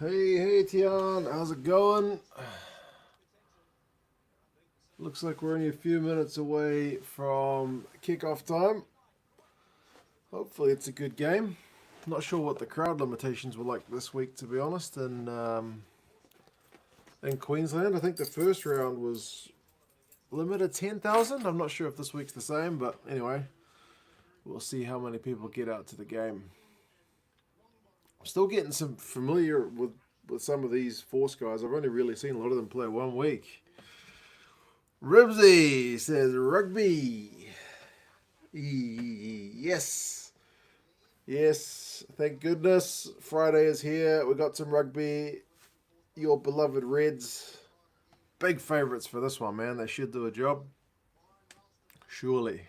Hey, Tian, how's it going? Looks like we're only a few minutes away from kickoff time. Hopefully, it's a good game. Not sure what the crowd limitations were like this week, to be honest. In Queensland, I think the first round was limited 10,000. I'm not sure if this week's the same, but anyway, we'll see how many people get out to the game. I'm still getting some familiar with some of these Force guys. I've only really seen a lot of them play 1 week. Ribsy says rugby. Yes. Yes. Thank goodness. Friday is here. We got some rugby. Your beloved Reds. Big favourites for this one, man. They should do a job. Surely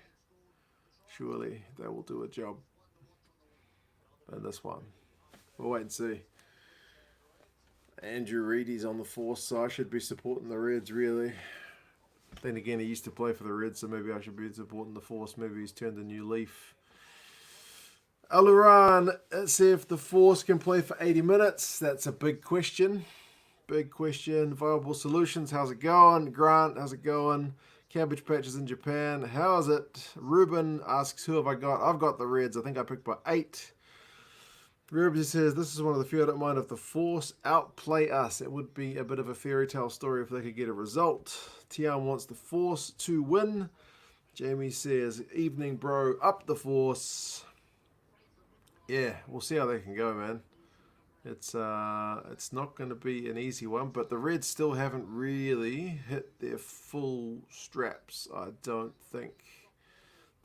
they will do a job in this one. We'll wait and see. Andrew Reedy's on the Force, so I should be supporting the Reds, really. Then again, he used to play for the Reds, so maybe I should be supporting the Force. Maybe he's turned a new leaf. Aluran, let's see if the Force can play for 80 minutes. That's a big question. Big question. Viable Solutions, how's it going? Grant, how's it going? Cabbage Patches in Japan, how is it? Ruben asks, who have I got? I've got the Reds. I think I picked by 8. Ruben says, this is one of the few I don't mind if the Force outplay us. It would be a bit of a fairy tale story if they could get a result. Tian wants the Force to win. Jamie says, evening bro, up the Force. Yeah, we'll see how they can go, man. It's not going to be an easy one, but the Reds still haven't really hit their full straps. I don't think.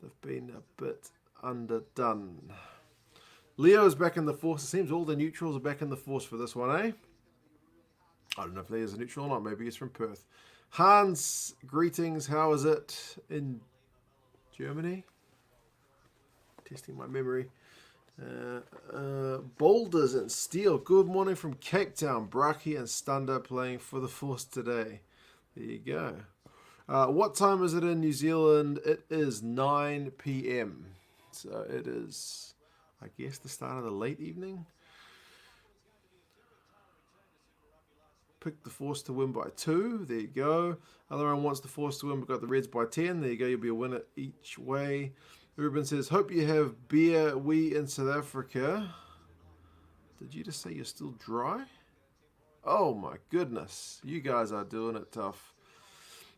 They've been a bit underdone. Leo's back in the Force. It seems all the neutrals are back in the Force for this one, eh? I don't know if Leo's a neutral or not. Maybe he's from Perth. Hans, greetings. How is it in Germany? Testing my memory. Boulders and Steel. Good morning from Cape Town. Braki and Stunda playing for the Force today. There you go. What time is it in New Zealand? It is 9 p.m. So it is, I guess, the start of the late evening. Pick the Force to win by 2. There you go. Other one wants the Force to win. We've got the Reds by 10. There you go. You'll be a winner each way. Ruben says, hope you have beer. We in South Africa. Did you just say you're still dry? Oh my goodness. You guys are doing it tough.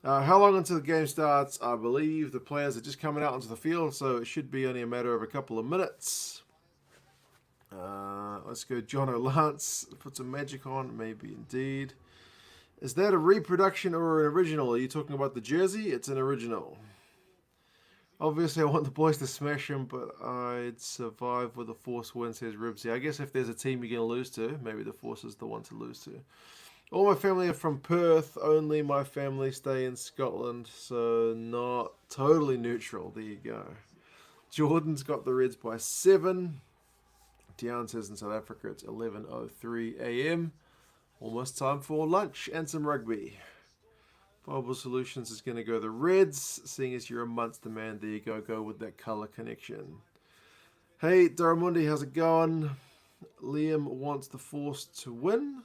How long until the game starts? I believe the players are just coming out onto the field, so it should be only a matter of a couple of minutes. Let's go John O'Lance. Put some magic on. Maybe indeed. Is that a reproduction or an original? Are you talking about the jersey? It's an original. Obviously, I want the boys to smash them, but I'd survive with a Force win, says Ribsy. I guess if there's a team you're going to lose to, maybe the Force is the one to lose to. All my family are from Perth. Only my family stay in Scotland, so not totally neutral. There you go. Jordan's got the Reds by 7. Tian says in South Africa it's 11:03 a.m. Almost time for lunch and some rugby. Viable Solutions is going to go the Reds, seeing as you're a Munster man. There you go. Go with that colour connection. Hey, Doramundi, how's it going? Liam wants the Force to win.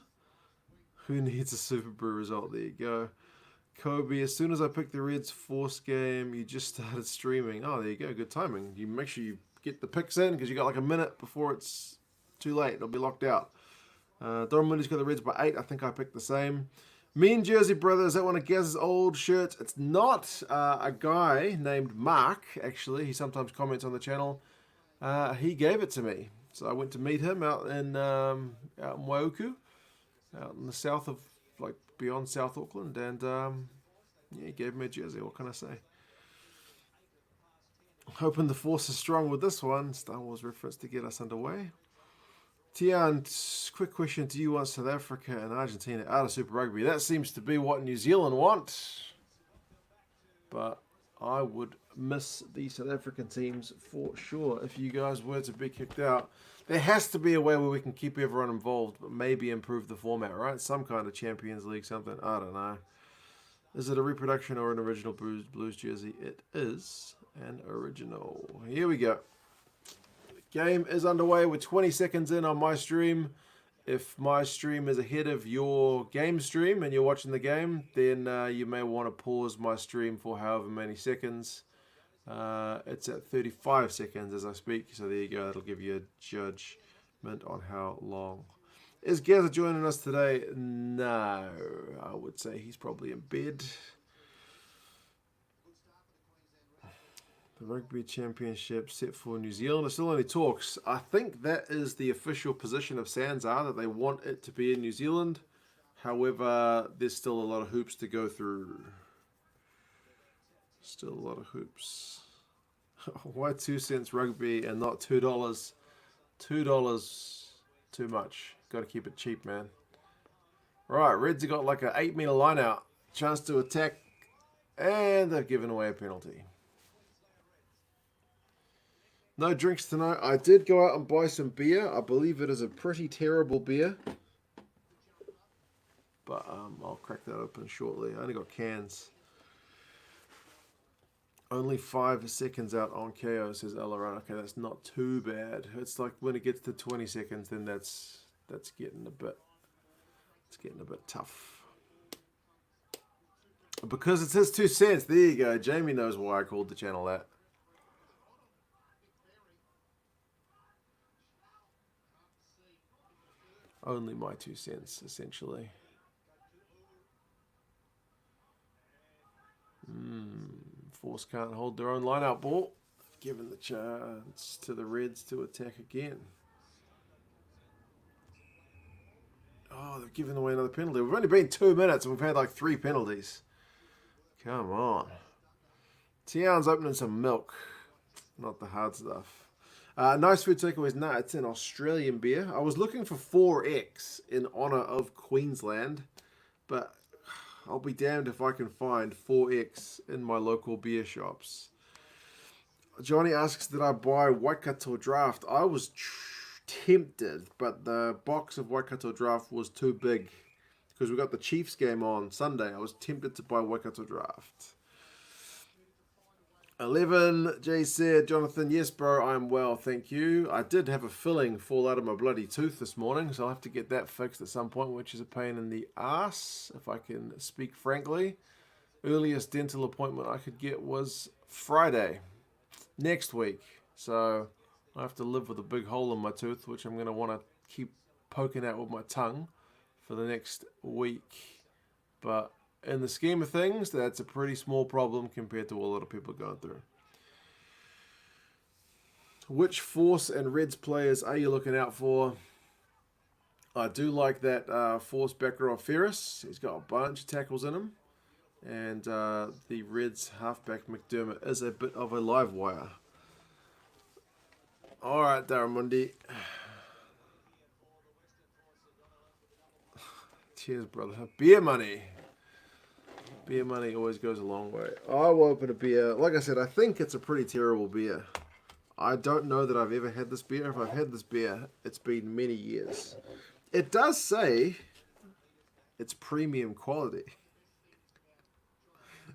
Who needs a Super Brew result? There you go. Kobe, as soon as I picked the Reds Force game, you just started streaming. Oh, there you go. Good timing. You make sure you get the picks in because you got like a minute before it's too late. It'll be locked out. Doramundi's got the Reds by 8. I think I picked the same. Mean Jersey Brothers, that one of Gaz's old shirts. It's not a guy named Mark, actually. He sometimes comments on the channel. He gave it to me. So I went to meet him out in Waiuku, out in the south of, like, beyond South Auckland. And, yeah, he gave me a jersey. What can I say? Hoping the Force is strong with this one. Star Wars reference to get us underway. Tian, quick question. Do you want South Africa and Argentina out of Super Rugby? That seems to be what New Zealand want. But I would miss the South African teams for sure if you guys were to be kicked out. There has to be a way where we can keep everyone involved, but maybe improve the format, right? Some kind of Champions League, something. I don't know. Is it a reproduction or an original Blues jersey? It is an original. Here we go. Game is underway. We're 20 seconds in on my stream. If my stream is ahead of your game stream and you're watching the game, then you may want to pause my stream for however many seconds. It's at 35 seconds as I speak, so there you go. That'll give you a judgment on how long. Is Gaza joining us today? No, I would say he's probably in bed. The Rugby Championship set for New Zealand. It still only talks. I think that is the official position of SANZAR, that they want it to be in New Zealand. However, there's still a lot of hoops to go through. Still a lot of hoops. Why 2 cents rugby and not $2? $2 too much. Got to keep it cheap, man. Right, Reds have got like an 8-meter line out. Chance to attack. And they've given away a penalty. No drinks tonight. I did go out and buy some beer. I believe it is a pretty terrible beer. But I'll crack that open shortly. I only got cans. Only 5 seconds out on KO, says Alaran. Okay, that's not too bad. It's like when it gets to 20 seconds, then that's getting a bit tough. Because it says 2 cents. There you go. Jamie knows why I called the channel that. Only my 2 cents, essentially. Force can't hold their own line-out ball. Given the chance to the Reds to attack again. Oh, they've given away another penalty. We've only been 2 minutes and we've had like 3 penalties. Come on. Tian's opening some milk. Not the hard stuff. Nice food takeaways. No, it's an Australian beer. I was looking for 4X in honor of Queensland, but I'll be damned if I can find 4X in my local beer shops. Johnny asks, did I buy Waikato Draft? I was tempted, but the box of Waikato Draft was too big because we got the Chiefs game on Sunday. I was tempted to buy Waikato Draft. 11, Jay said, Jonathan, yes, bro, I'm well, thank you. I did have a filling fall out of my bloody tooth this morning, so I'll have to get that fixed at some point, which is a pain in the ass, if I can speak frankly. Earliest dental appointment I could get was Friday, next week. So I have to live with a big hole in my tooth, which I'm going to want to keep poking out with my tongue for the next week. But in the scheme of things, that's a pretty small problem compared to what a lot of people are going through. Which Force and Reds players are you looking out for? I do like that Force back row Ferris. He's got a bunch of tackles in him. And the Reds halfback McDermott is a bit of a live wire. All right, Daramundi. Cheers, brother. Beer money. Beer money always goes a long way. I will open a beer. Like I said, I think it's a pretty terrible beer. I don't know that I've ever had this beer. If I've had this beer, it's been many years. It does say it's premium quality.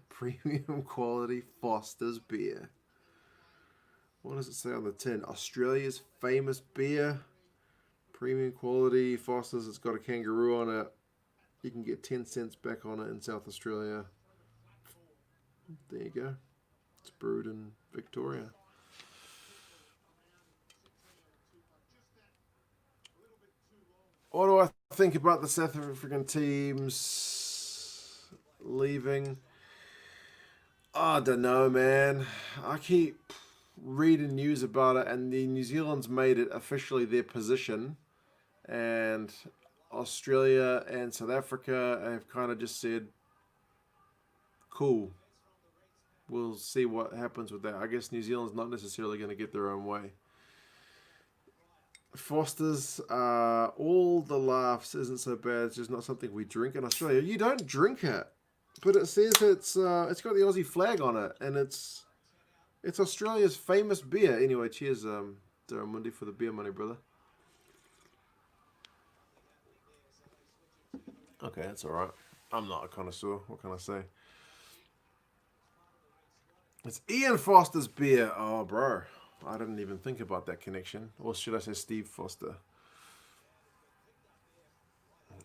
Premium quality Foster's beer. What does it say on the tin? Australia's famous beer. Premium quality Foster's. It's got a kangaroo on it. You can get 10 cents back on it in South Australia. There you go. It's brewed in Victoria. What do I think about the South African teams leaving? I don't know, man. I keep reading news about it, and the New Zealand's made it officially their position. And Australia and South Africa have kind of just said, cool, we'll see what happens with that. I guess New Zealand's not necessarily going to get their own way. Foster's, all the laughs isn't so bad. It's just not something we drink in Australia. You don't drink it, but it says it's got the Aussie flag on it, and it's Australia's famous beer. Anyway, cheers, Daramundi, for the beer money, brother. Okay, that's all right. I'm not a connoisseur. What can I say? It's Ian Foster's beer. Oh, bro. I didn't even think about that connection. Or should I say Steve Foster?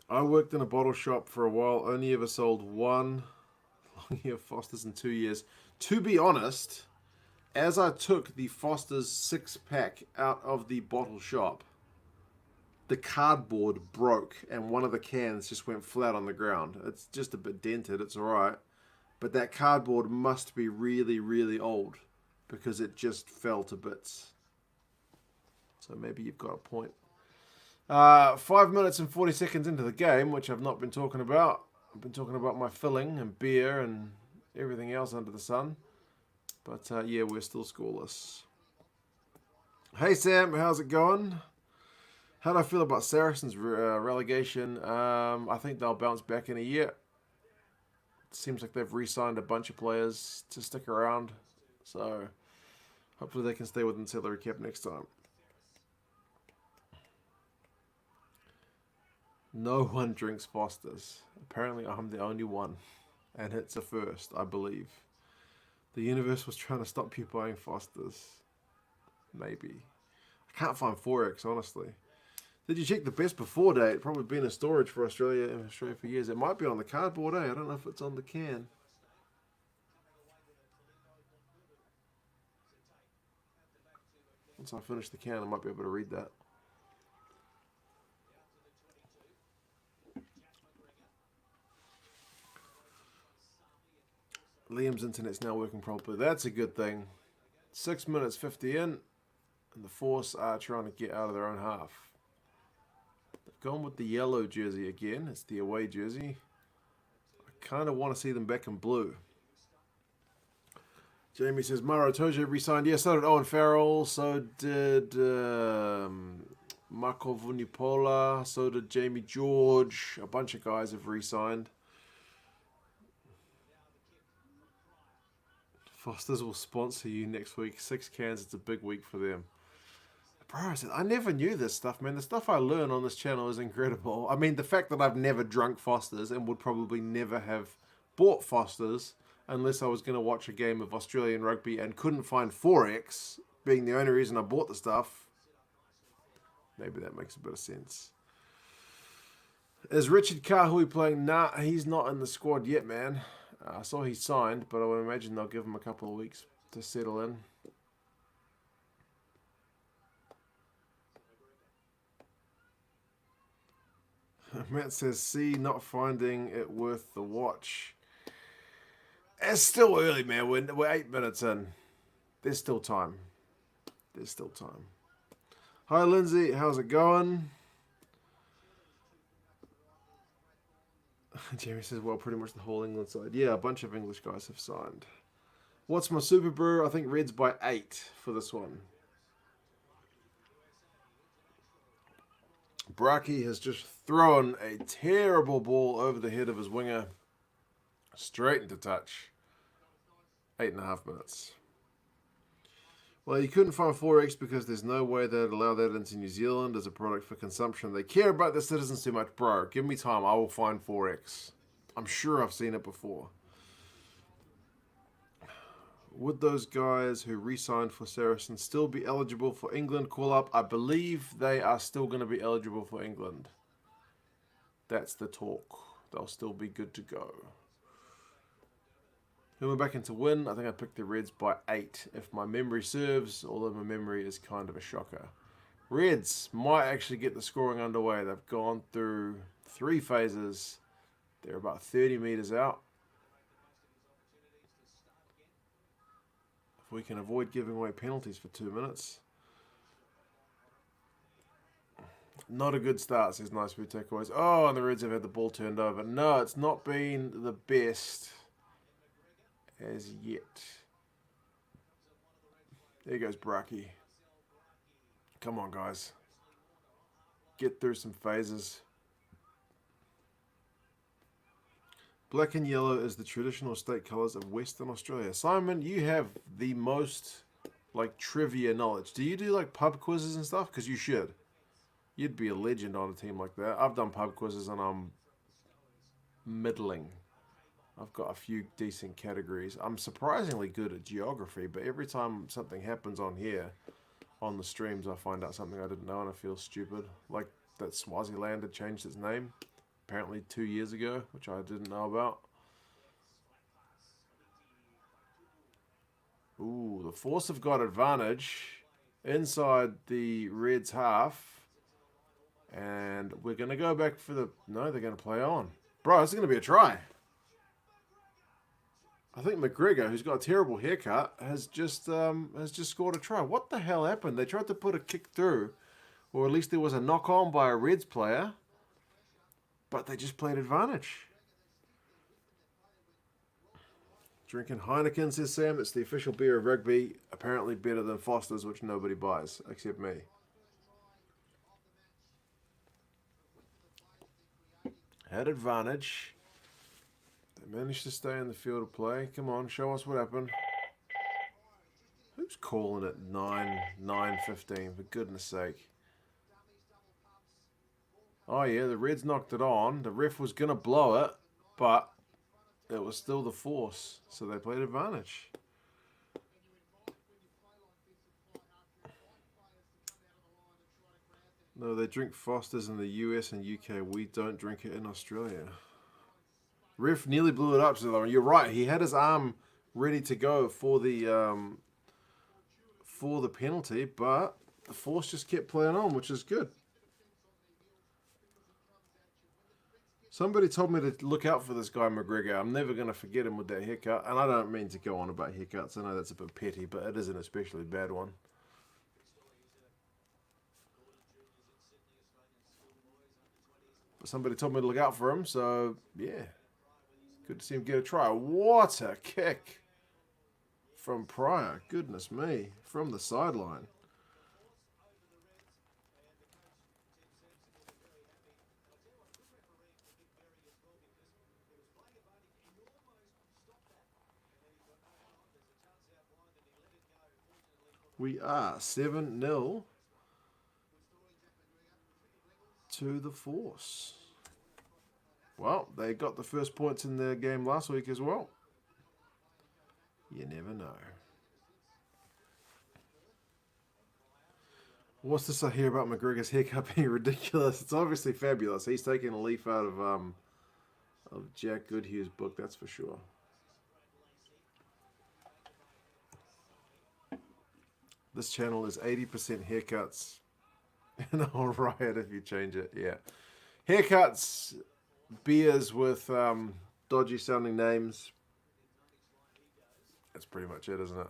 I worked in a bottle shop for a while. Only ever sold one long year Foster's in 2 years. To be honest, as I took the Foster's 6-pack out of the bottle shop, the cardboard broke and one of the cans just went flat on the ground. It's just a bit dented. It's alright. But that cardboard must be really, really old because it just fell to bits. So maybe you've got a point. 5 minutes and 40 seconds into the game, which I've not been talking about. I've been talking about my filling and beer and everything else under the sun. But yeah, we're still scoreless. Hey Sam, how's it going? How do I feel about Saracens' relegation? I think they'll bounce back in a year. It seems like they've re-signed a bunch of players to stick around. So hopefully they can stay within salary cap next time. No one drinks Foster's. Apparently I'm the only one. And it's a first, I believe. The universe was trying to stop you buying Foster's. Maybe. I can't find 4X, honestly. Did you check the best before date? Probably been in storage for Australia for years. It might be on the cardboard, I don't know if it's on the can. Once I finish the can, I might be able to read that. Liam's internet's now working properly. That's a good thing. 6 minutes 50 in, and the Force are trying to get out of their own half. They've gone with the yellow jersey again. It's the away jersey. I kind of want to see them back in blue. Jamie says, Maro Tojo re-signed. Yeah, so did Owen Farrell. So did Marco Vunipola. So did Jamie George. A bunch of guys have re-signed. Foster's will sponsor you next week. 6 cans, it's a big week for them. Bro, I never knew this stuff, man. The stuff I learn on this channel is incredible. I mean, the fact that I've never drunk Foster's and would probably never have bought Foster's unless I was going to watch a game of Australian rugby and couldn't find 4X, being the only reason I bought the stuff. Maybe that makes a bit of sense. Is Richard Kahui playing? Nah, he's not in the squad yet, man. I saw he signed, but I would imagine they'll give him a couple of weeks to settle in. Matt says, see, not finding it worth the watch. It's still early, man. We're 8 minutes in. There's still time. There's still time. Hi, Lindsay. How's it going? Jerry says, well, pretty much the whole England side. Yeah, a bunch of English guys have signed. What's my Super Brew? I think Red's by 8 for this one. Braki has just thrown a terrible ball over the head of his winger. Straight into touch. 8.5 minutes. Well, you couldn't find 4X because there's no way they'd allow that into New Zealand as a product for consumption. They care about the citizens too much. Bro, give me time. I will find 4X. I'm sure I've seen it before. Would those guys who re-signed for Saracens still be eligible for England call-up? I believe they are still going to be eligible for England. That's the talk. They'll still be good to go. Who we're back into win? I think I picked the Reds by 8, if my memory serves, although my memory is kind of a shocker. Reds might actually get the scoring underway. They've gone through 3 phases. They're about 30 metres out. If we can avoid giving away penalties for 2 minutes. Not a good start, says Nice Food Takeaways. Oh, and the Reds have had the ball turned over. No, it's not been the best as yet. There goes Braki. Come on, guys. Get through some phases. Black and yellow is the traditional state colours of Western Australia. Simon, you have the most, trivia knowledge. Do you do, pub quizzes and stuff? Because you should. You'd be a legend on a team like that. I've done pub quizzes and I'm middling. I've got a few decent categories. I'm surprisingly good at geography, but every time something happens on here, on the streams, I find out something I didn't know and I feel stupid. Like that Swaziland had changed its name. apparently 2 years ago, which I didn't know about. Ooh, the Force have got advantage inside the Reds half. And we're going to go back for the... No, they're going to play on. Bro, this is going to be a try. I think McGregor, who's got a terrible haircut, has just scored a try. What the hell happened? They tried to put a kick through, or at least there was a knock on by a Reds player, but they just played advantage. Drinking Heineken, says Sam. It's the official beer of rugby. Apparently better than Foster's, which nobody buys, except me. Had advantage. They managed to stay in the field of play. Come on, show us what happened. Who's calling it 9:15? For goodness sake. Oh yeah, the Reds knocked it on. The ref was going to blow it, but it was still the Force, so they played advantage. No, they drink Foster's in the US and UK. We don't drink it in Australia. Ref nearly blew it up. So you're right. He had his arm ready to go for the penalty, but the Force just kept playing on, which is good. Somebody told me to look out for this guy McGregor. I'm never going to forget him with that haircut. And I don't mean to go on about haircuts. I know that's a bit petty, but it is an especially bad one. But somebody told me to look out for him, so yeah. Good to see him get a try. What a kick from Pryor. Goodness me. From the sideline. We are 7-0 to the Force. Well, they got the first points in their game last week as well. You never know. What's this I hear about McGregor's haircut being ridiculous? It's obviously fabulous. He's taking a leaf out of Jack Goodhue's book, that's for sure. This channel is 80% haircuts. And I'll riot if you change it. Yeah. Haircuts, beers with dodgy sounding names. That's pretty much it, isn't it?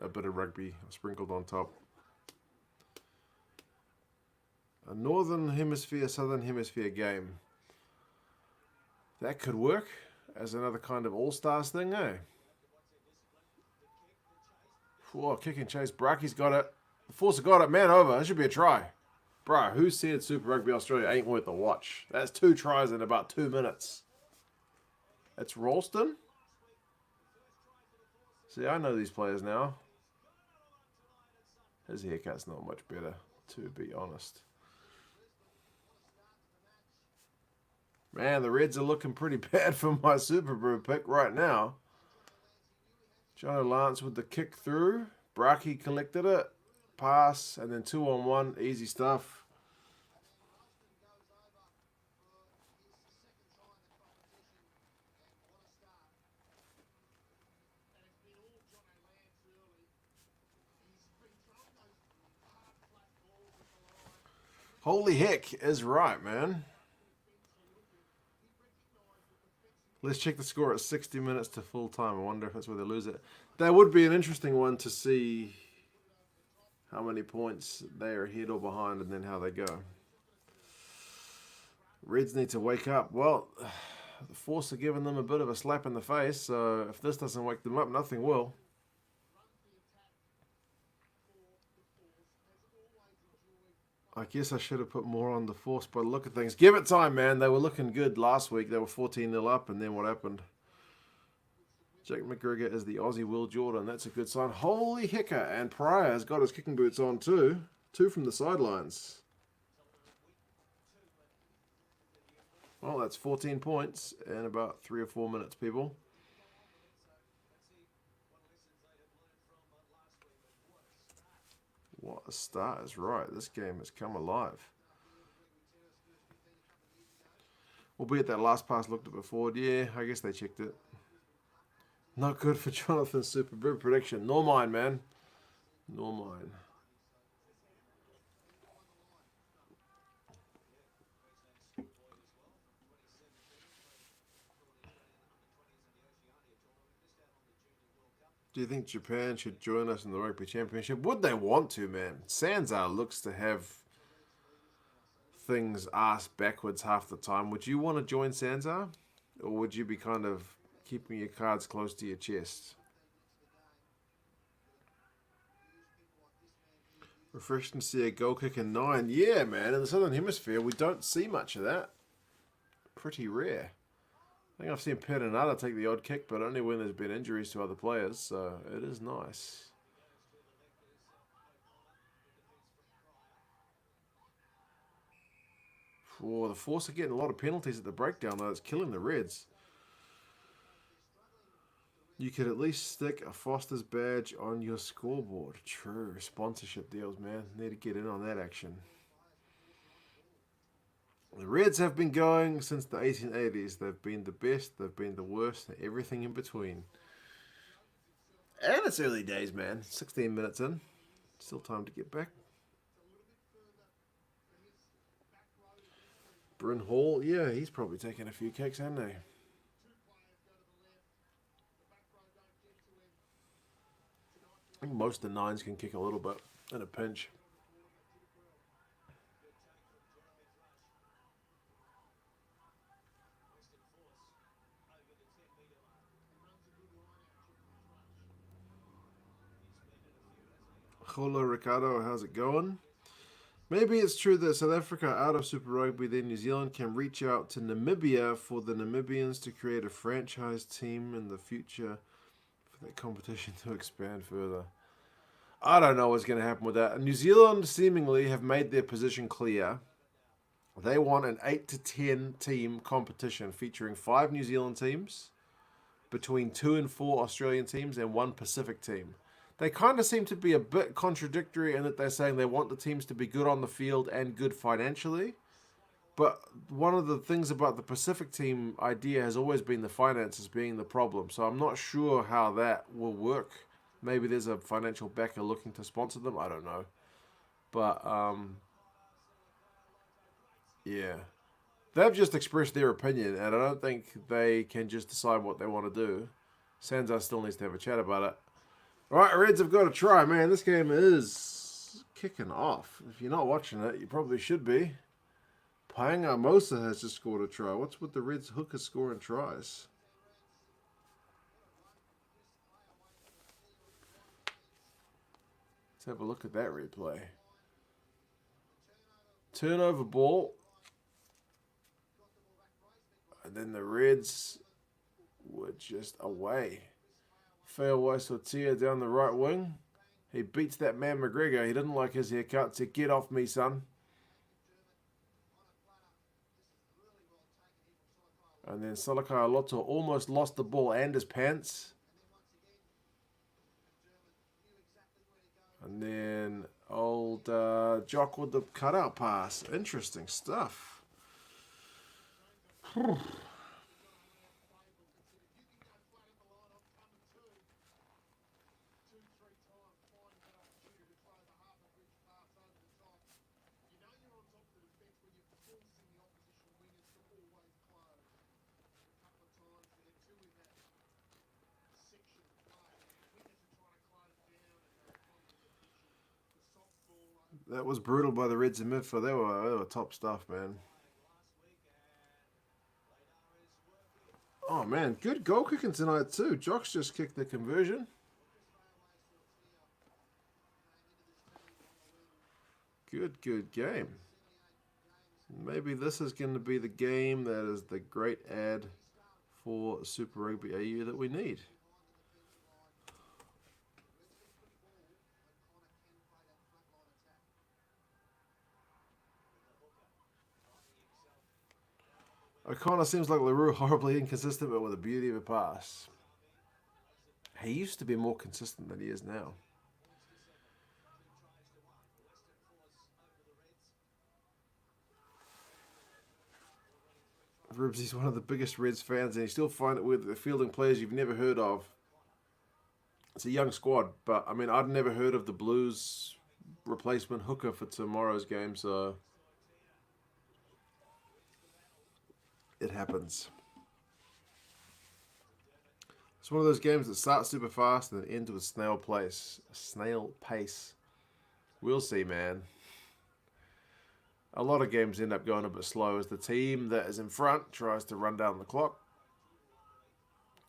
A bit of rugby sprinkled on top. A Northern Hemisphere, Southern Hemisphere game. That could work as another kind of all-stars thing, eh? Whoa, kick and chase. Bracky's got it. The Force have got it. Man over. That should be a try. Bro, who said Super Rugby Australia ain't worth a watch? That's 2 tries in about 2 minutes. It's Ralston? See, I know these players now. His haircut's not much better, to be honest. Man, the Reds are looking pretty bad for my Super Brew pick right now. Jono Lance with the kick through. Bracky collected it. Pass. And then 2-on-1. Easy stuff. Holy heck is right, man. Let's check the score at 60 minutes to full time. I wonder if that's where they lose it. That would be an interesting one to see how many points they are ahead or behind and then how they go. Reds need to wake up. Well, the Force are giving them a bit of a slap in the face, so if this doesn't wake them up, nothing will. I guess I should have put more on the Force by the look of things. Give it time, man. They were looking good last week. They were 14-0 up, and then what happened? Jack McGregor is the Aussie Will Jordan. That's a good sign. Holy hecker. And Pryor has got his kicking boots on too. 2 from the sidelines. Well, that's 14 points in about 3 or 4 minutes, people. What a start is right. This game has come alive. Albeit that last pass looked a bit forward. Yeah, I guess they checked it. Not good for Jonathan's Super Rugby prediction. Nor mine, man. Nor mine. Do you think Japan should join us in the Rugby Championship? Would they want to, man? Sanzar looks to have things ass backwards half the time. Would you want to join Sanzar? Or would you be kind of keeping your cards close to your chest? Refreshing to see a goal kick in 9. Yeah, man. In the Southern Hemisphere, we don't see much of that. Pretty rare. I think I've seen Pernanada take the odd kick, but only when there's been injuries to other players, so it is nice. Oh, the Force are getting a lot of penalties at the breakdown, though. It's killing the Reds. You could at least stick a Foster's badge on your scoreboard. True. Sponsorship deals, man. Need to get in on that action. The Reds have been going since the 1880s. They've been the best, they've been the worst, and everything in between. And it's early days, man. 16 minutes in. Still time to get back. Bryn Hall, yeah, he's probably taken a few kicks, hasn't he? I think most of the 9s can kick a little bit in a pinch. Hola Ricardo, how's it going? Maybe it's true that South Africa are out of Super Rugby, then New Zealand can reach out to Namibia for the Namibians to create a franchise team in the future for that competition to expand further. I don't know what's going to happen with that. New Zealand seemingly have made their position clear. They want an 8 to 10 team competition featuring 5 New Zealand teams, between 2 and 4 Australian teams, and 1 Pacific team. They kind of seem to be a bit contradictory in that they're saying they want the teams to be good on the field and good financially. But one of the things about the Pacific team idea has always been the finances being the problem. So I'm not sure how that will work. Maybe there's a financial backer looking to sponsor them. I don't know. But, yeah. They've just expressed their opinion, and I don't think they can just decide what they want to do. Sanzar still needs to have a chat about it. All right, Reds have got to try, man. This game is kicking off. If you're not watching it, you probably should be. Paenga Mosa has just scored a try. What's with the Reds hookers scoring tries? Let's have a look at that replay. Turnover ball. And then the Reds were just away. Fairway Sortia down the right wing. He beats that man McGregor. He didn't like his haircut. Said, "Get off me, son." And then Salakai Lotto almost lost the ball and his pants. And then old Jock with the cutout pass. Interesting stuff. That was brutal by the Reds in midfield. They were top stuff, man. Oh, man. Good goal kicking tonight, too. Jock's just kicked the conversion. Good game. Maybe this is going to be the game that is the great ad for Super Rugby AU that we need. O'Connor seems like LaRue, horribly inconsistent, but with a beauty of a pass. He used to be more consistent than he is now. Ribsy's one of the biggest Reds fans, and you still find it with the fielding players you've never heard of. It's a young squad, but I mean, I'd never heard of the Blues replacement hooker for tomorrow's game, so it happens. It's one of those games that starts super fast and then ends with snail pace. We'll see, man. A lot of games end up going a bit slow as the team that is in front tries to run down the clock.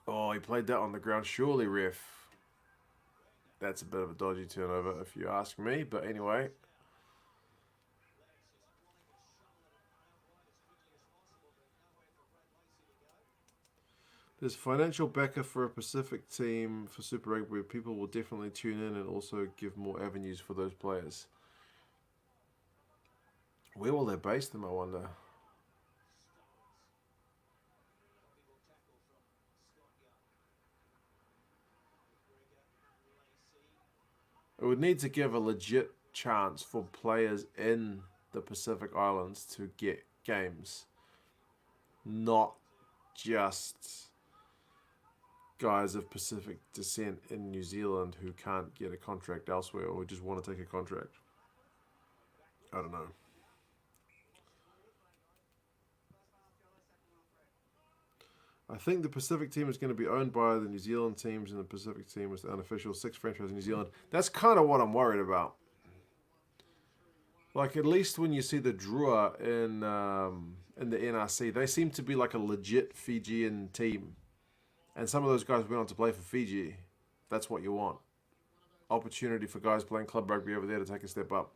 Oh, he played that on the ground. Surely, ref. That's a bit of a dodgy turnover, if you ask me. But anyway. There's financial backer for a Pacific team for Super Rugby. People will definitely tune in and also give more avenues for those players. Where will they base them, I wonder? It would need to give a legit chance for players in the Pacific Islands to get games. Not just guys of Pacific descent in New Zealand who can't get a contract elsewhere or just want to take a contract. I don't know. I think the Pacific team is going to be owned by the New Zealand teams, and the Pacific team is the unofficial 6 franchise in New Zealand. That's kind of what I'm worried about. Like, at least when you see the Drua in the NRC, they seem to be like a legit Fijian team. And some of those guys went on to play for Fiji. That's what you want. Opportunity for guys playing club rugby over there to take a step up.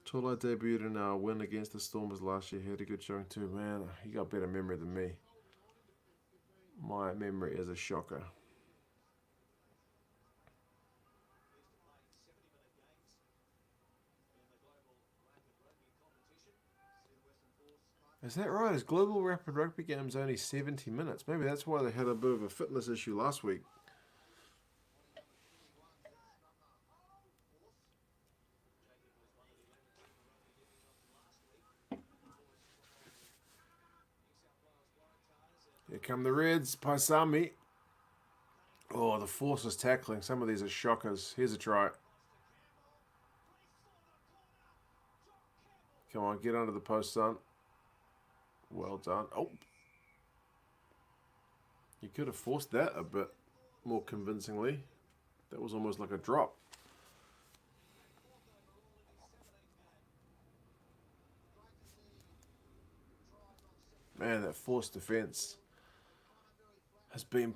Tolo debuted in our win against the Stormers last year. He had a good showing too. Man, he got better memory than me. My memory is a shocker. Is that right? Is Global Rapid Rugby Games only 70 minutes? Maybe that's why they had a bit of a fitness issue last week. Here come the Reds. Paisami. Oh, the force is tackling. Some of these are shockers. Here's a try. Come on, get under the post, son. Well done. Oh. You could have forced that a bit more convincingly. That was almost like a drop. Man, that forced defense has been...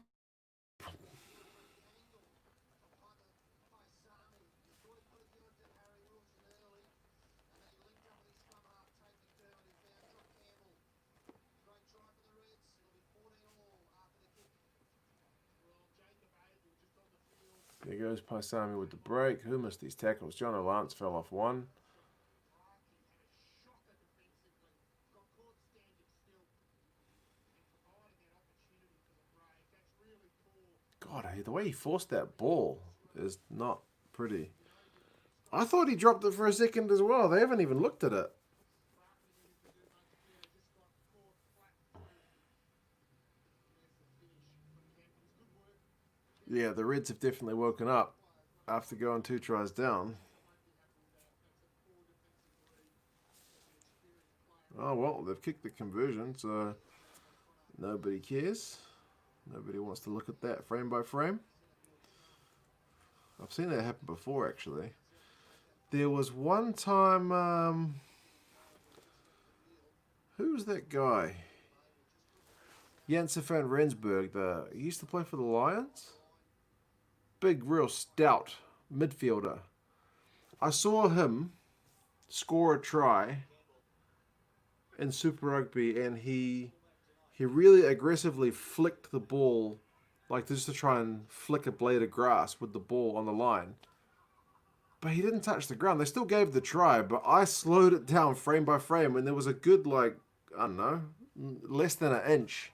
There goes Paisami with the break. Who missed these tackles? John O'Lance fell off one. God, the way he forced that ball is not pretty. I thought he dropped it for a second as well. They haven't even looked at it. Yeah, the Reds have definitely woken up after going 2 tries down. Oh, well, they've kicked the conversion, so nobody cares. Nobody wants to look at that frame by frame. I've seen that happen before, actually. There was one time... who was that guy? Janse van Rensburg. He used to play for the Lions. Big, real stout midfielder. I saw him score a try in Super Rugby, and he really aggressively flicked the ball, like just to try and flick a blade of grass with the ball on the line. But he didn't touch the ground. They still gave the try, but I slowed it down frame by frame, and there was a good, like, I don't know, less than an inch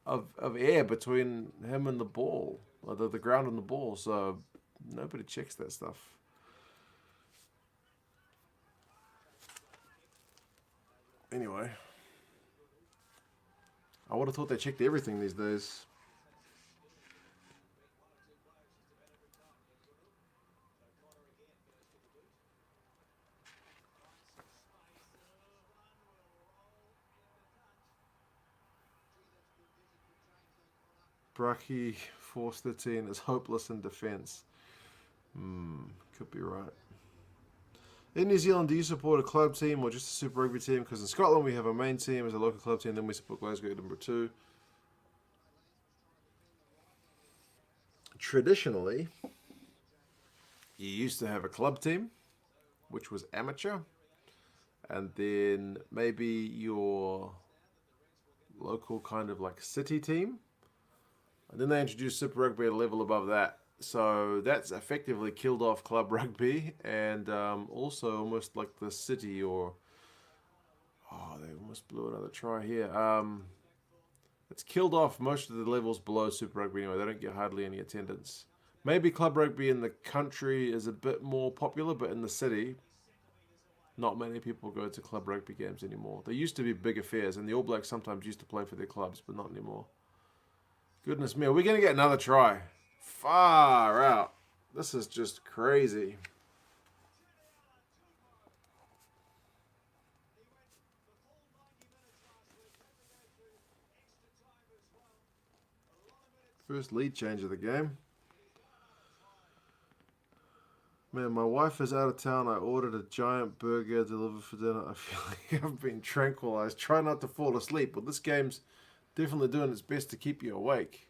of air between him and the ball. Well, the ground and the ball, so nobody checks that stuff. Anyway, I would have thought they checked everything these days. Braki Force 13 is hopeless in defence. Could be right. In New Zealand, do you support a club team or just a Super Rugby team? Because in Scotland, we have a main team as a local club team, then we support Glasgow number 2. Traditionally, you used to have a club team, which was amateur, and then maybe your local kind of like city team. And then they introduced Super Rugby at a level above that. So that's effectively killed off club rugby and also almost like the city or... Oh, they almost blew another try here. It's killed off most of the levels below Super Rugby anyway. They don't get hardly any attendance. Maybe club rugby in the country is a bit more popular, but in the city, not many people go to club rugby games anymore. They used to be big affairs, and the All Blacks sometimes used to play for their clubs, but not anymore. Goodness me, are we going to get another try? Far out. This is just crazy. First lead change of the game. Man, my wife is out of town. I ordered a giant burger delivered for dinner. I feel like I've been tranquilized. Try not to fall asleep. But this game's definitely doing its best to keep you awake.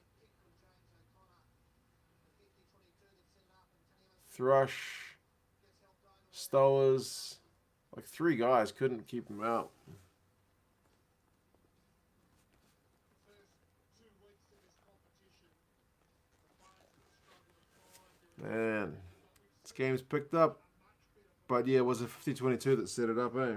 Thrush, Stowers, like 3 guys couldn't keep him out. Man, this game's picked up. But yeah, it was a 50-22 that set it up, eh?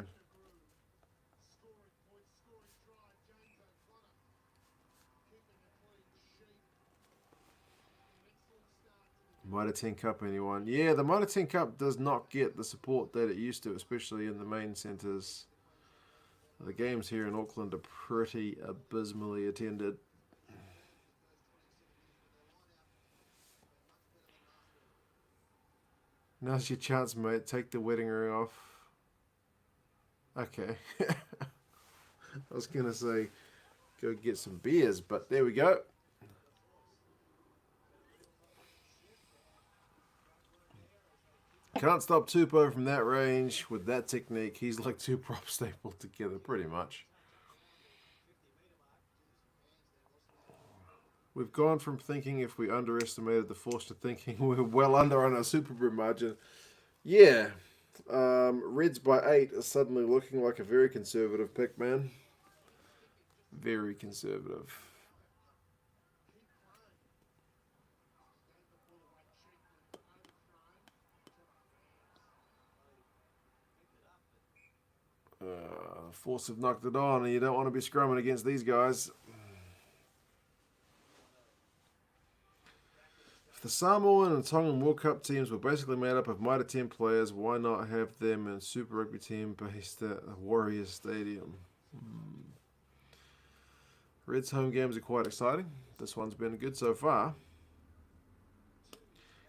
Mitre 10 Cup, anyone? Yeah, the Mitre 10 Cup does not get the support that it used to, especially in the main centres. The games here in Auckland are pretty abysmally attended. Now's your chance, mate. Take the wedding ring off. Okay. I was going to say go get some beers, but there we go. Can't stop Tupou from that range with that technique. He's like 2 props stapled together, pretty much. We've gone from thinking if we underestimated the force to thinking we're well under on our Super Brew margin. Yeah. Reds by 8 is suddenly looking like a very conservative pick, man. Very conservative. Force have knocked it on, and you don't want to be scrumming against these guys. If the Samoan and Tongan World Cup teams were basically made up of Mitre 10 players, why not have them in Super Rugby team based at Warriors Stadium? Reds home games are quite exciting. This one's been good so far.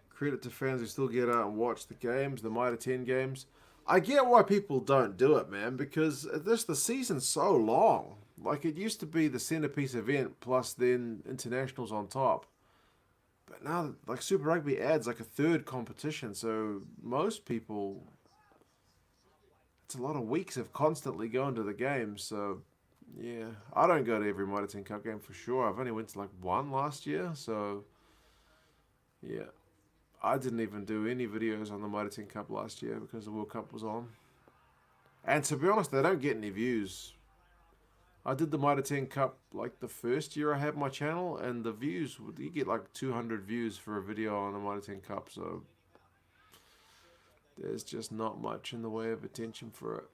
Credit to fans who still get out and watch the games, the Mitre 10 games. I get why people don't do it, man, because the season's so long. Like, it used to be the centerpiece event plus then internationals on top. But now, like, Super Rugby adds like a third competition, so most people, it's a lot of weeks of constantly going to the games, so yeah. I don't go to every Mitre 10 Cup game for sure. I've only went to like 1 last year, so yeah. I didn't even do any videos on the Mitre 10 Cup last year because the World Cup was on. And to be honest, they don't get any views. I did the Mitre 10 Cup like the first year I had my channel, and the views, you get like 200 views for a video on the Mitre 10 Cup, so there's just not much in the way of attention for it.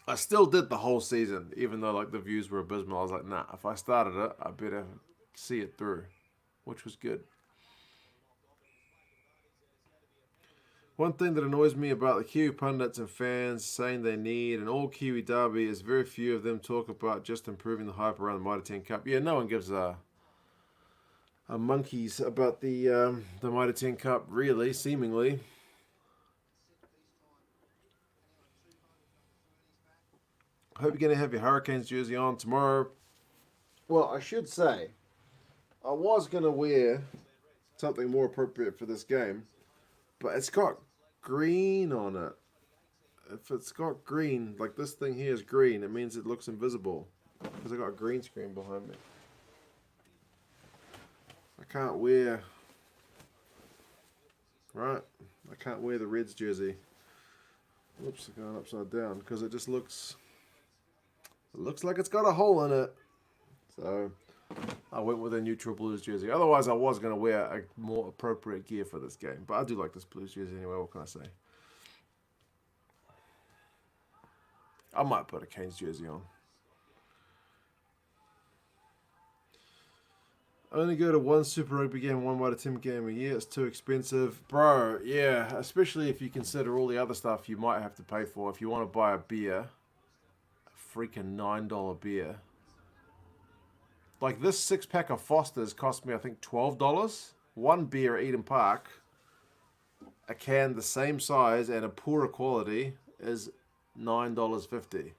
I still did the whole season, even though like the views were abysmal. I was like, nah, if I started it, I better see it through. which was good. One thing that annoys me about the Kiwi pundits and fans saying they need an all Kiwi derby is very few of them talk about just improving the hype around the Mitre 10 Cup. Yeah, no one gives a monkeys about the Mitre 10 Cup, really, seemingly. Hope you're going to have your Hurricanes jersey on tomorrow. Well, I should say, I was going to wear something more appropriate for this game, but it's got green on it. If it's got green, like this thing here is green, it means it looks invisible because I got a green screen behind me. I can't wear, right? I can't wear the Reds jersey. Whoops, I'm going upside down because it just looks, it looks like it's got a hole in it. So I went with a neutral Blues jersey. Otherwise, I was going to wear a more appropriate gear for this game. But I do like this Blues jersey anyway. What can I say? I might put a Canes jersey on. I only go to one Super Rugby game, one Mitre 10 game a year. It's too expensive. Bro, yeah. Especially if you consider all the other stuff you might have to pay for. If you want to buy a beer, a freaking $9 beer. Like this 6-pack of Foster's cost me, I think, $12. One beer at Eden Park, a can the same size and a poorer quality, is $9.50.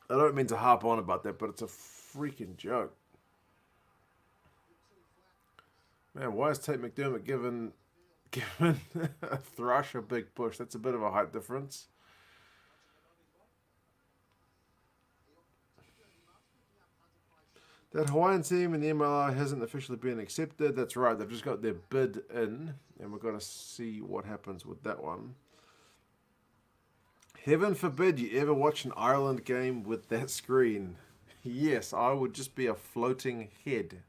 I don't mean to harp on about that, but it's a freaking joke. Man, why is Tate McDermott giving a Thrush a big push? That's a bit of a height difference. That Hawaiian team in the MLR hasn't officially been accepted. That's right. They've just got their bid in, and we're going to see what happens with that one. Heaven forbid you ever watch an Ireland game with that screen. Yes, I would just be a floating head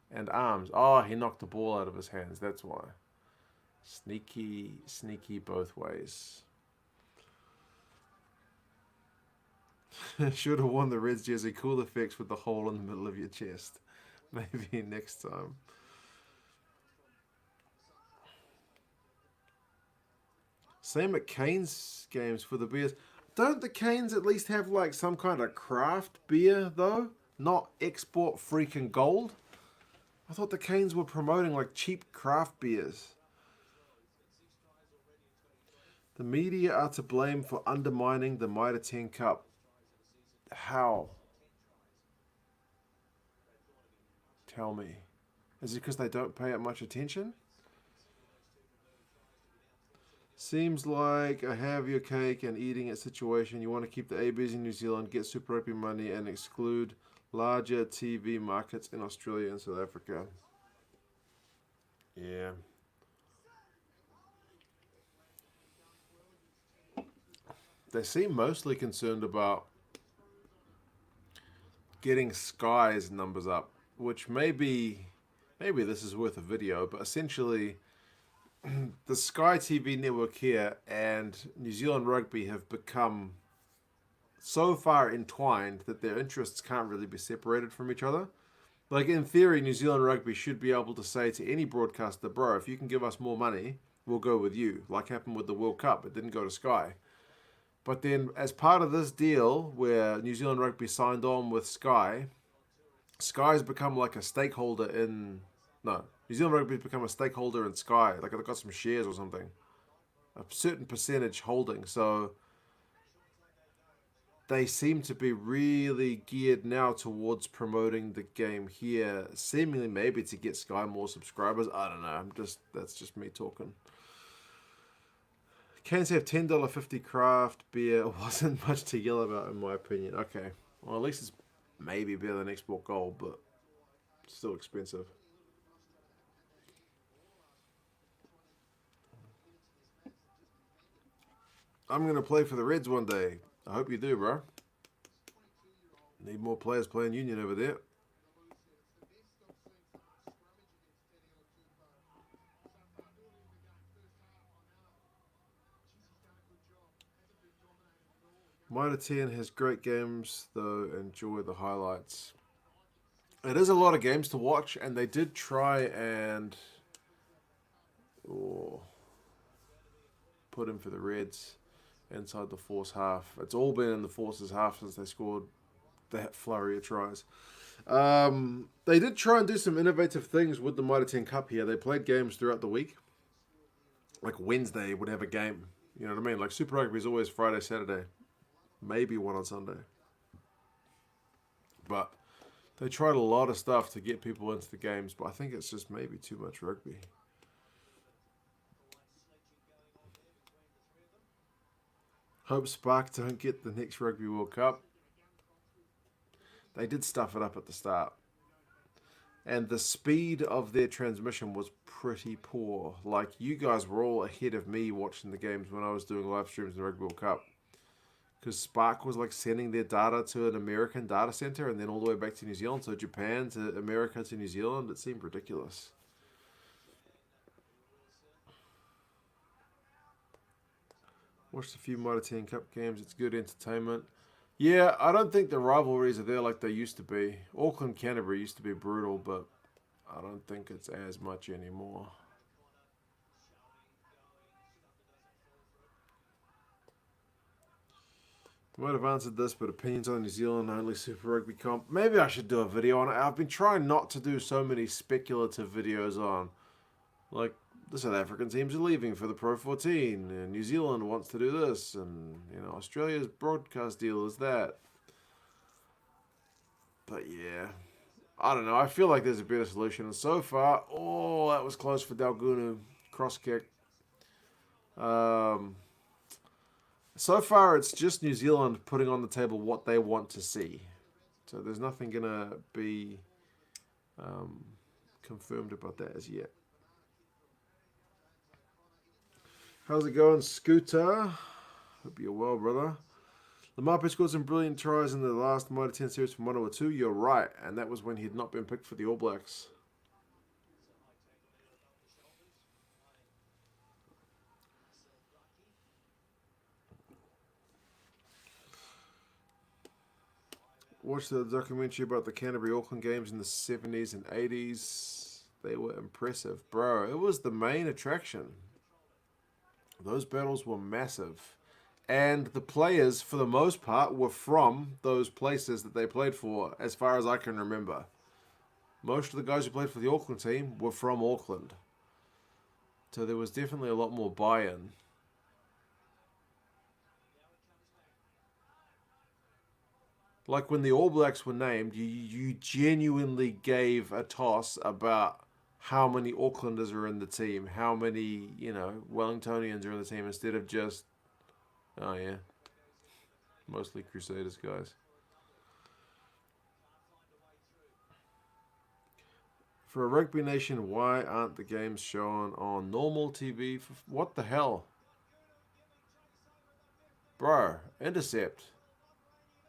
and arms. Oh, he knocked the ball out of his hands. That's why. Sneaky, sneaky both ways. Should have worn the Reds jersey. Cool effects with the hole in the middle of your chest. Maybe next time. Same at Canes games for the beers. Don't the Canes at least have like some kind of craft beer though? Not export freaking gold? I thought the Canes were promoting like cheap craft beers. The media are to blame for undermining the Mitre 10 Cup. How? Tell me. Is it because they don't pay it much attention? Seems like a have your cake and eating it situation. You want to keep the ABs in New Zealand, get Super Rugby money, and exclude larger TV markets in Australia and South Africa. Yeah. They seem mostly concerned about getting Sky's numbers up, which maybe this is worth a video, but essentially the Sky TV network here and New Zealand Rugby have become so far entwined that their interests can't really be separated from each other. Like in theory, New Zealand Rugby should be able to say to any broadcaster, bro, if you can give us more money, we'll go with you. Like happened with the World Cup, it didn't go to Sky. But then as part of this deal where New Zealand Rugby signed on with Sky, Sky's become like a stakeholder in... No, New Zealand Rugby's become a stakeholder in Sky. Like they've got some shares or something. A certain percentage holding. So they seem to be really geared now towards promoting the game here. Seemingly maybe to get Sky more subscribers. I don't know. That's just me talking. Canes have $10.50 craft beer. Wasn't much to yell about in my opinion. Okay. Well, at least it's maybe better than export gold, but still expensive. I'm going to play for the Reds one day. I hope you do, bro. Need more players playing Union over there. Mitre 10 has great games, though. Enjoy the highlights. It is a lot of games to watch, and they did try and put him for the Reds inside the Force half. It's all been in the Force's half since they scored that flurry of tries. They did try and do some innovative things with the Mitre 10 Cup here. They played games throughout the week. Like Wednesday would have a game. You know what I mean? Like Super Rugby is always Friday, Saturday. Maybe one on Sunday. But they tried a lot of stuff to get people into the games, but I think it's just maybe too much rugby. Hope Spark don't get the next Rugby World Cup. They did stuff it up at the start. And the speed of their transmission was pretty poor. Like, you guys were all ahead of me watching the games when I was doing live streams in the Rugby World Cup. Because Spark was like sending their data to an American data center and then all the way back to New Zealand. So Japan to America to New Zealand. It seemed ridiculous. Watched a few Mitre 10 Cup games. It's good entertainment. Yeah, I don't think the rivalries are there like they used to be. Auckland Canterbury used to be brutal, but I don't think it's as much anymore. Might have answered this, but opinions on New Zealand only Super Rugby comp. Maybe I should do a video on it. I've been trying not to do so many speculative videos on, like, the South African teams are leaving for the Pro 14, and New Zealand wants to do this, and, you know, Australia's broadcast deal is that. But yeah, I don't know. I feel like there's a better solution. And so far, oh, that was close for Dalgunu. Cross kick. So far, it's just New Zealand putting on the table what they want to see. So there's nothing going to be confirmed about that as yet. How's it going, Scooter? Hope you're well, brother. Lamape scored some brilliant tries in the last Mitre 10 series from Manawatu. You're right, and that was when he had not been picked for the All Blacks. Watched the documentary about the Canterbury-Auckland games in the 70s and 80s. They were impressive. Bro, it was the main attraction. Those battles were massive. And the players, for the most part, were from those places that they played for, as far as I can remember. Most of the guys who played for the Auckland team were from Auckland. So there was definitely a lot more buy-in. Like when the All Blacks were named, you genuinely gave a toss about how many Aucklanders are in the team, how many, you know, Wellingtonians are in the team, instead of just, oh yeah, mostly Crusaders guys. For a Rugby Nation, why aren't the games shown on normal TV? What the hell? Bro, intercept.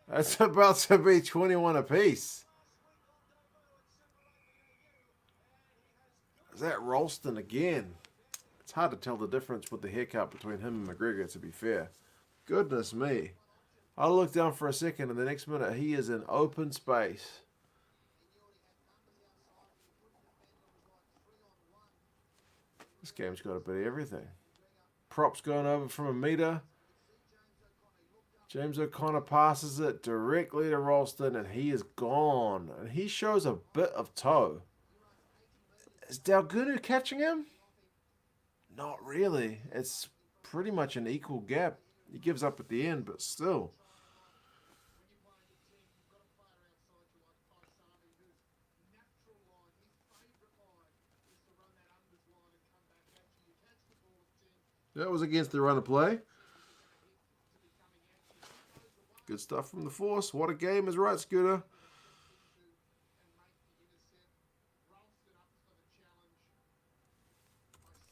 That's about to be 21 apiece. Is that Ralston again? It's hard to tell the difference with the haircut between him and McGregor, to be fair. Goodness me. I look down for a second and the next minute he is in open space. This game's got a bit of everything. Props going over from a metre. James O'Connor passes it directly to Ralston and he is gone. And he shows a bit of toe. Is Dalgunu catching him? Not really. It's pretty much an equal gap. He gives up at the end, but still. That was against the run of play. Good stuff from the Force. What a game is right, Scooter.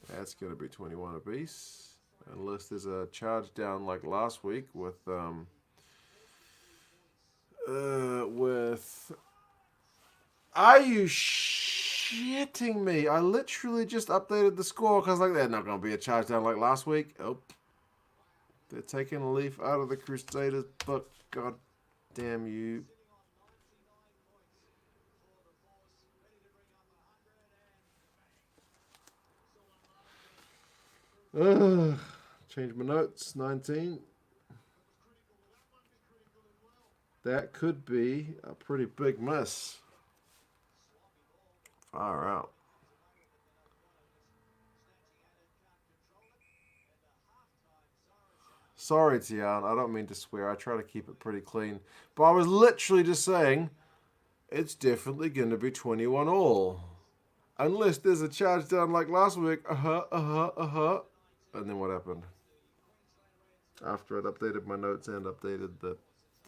That's going to be 21 apiece. Unless there's a charge down like last week with Are you shitting me? I literally just updated the score because like they're not going to be a charge down like last week. Oh. They're taking a leaf out of the Crusaders book. God damn you. Ugh. Change my notes. 19. That could be a pretty big miss. Far out. Sorry, Tian. I don't mean to swear. I try to keep it pretty clean. But I was literally just saying it's definitely going to be 21 all. Unless there's a charge down like last week. And then what happened? After I'd updated my notes and updated the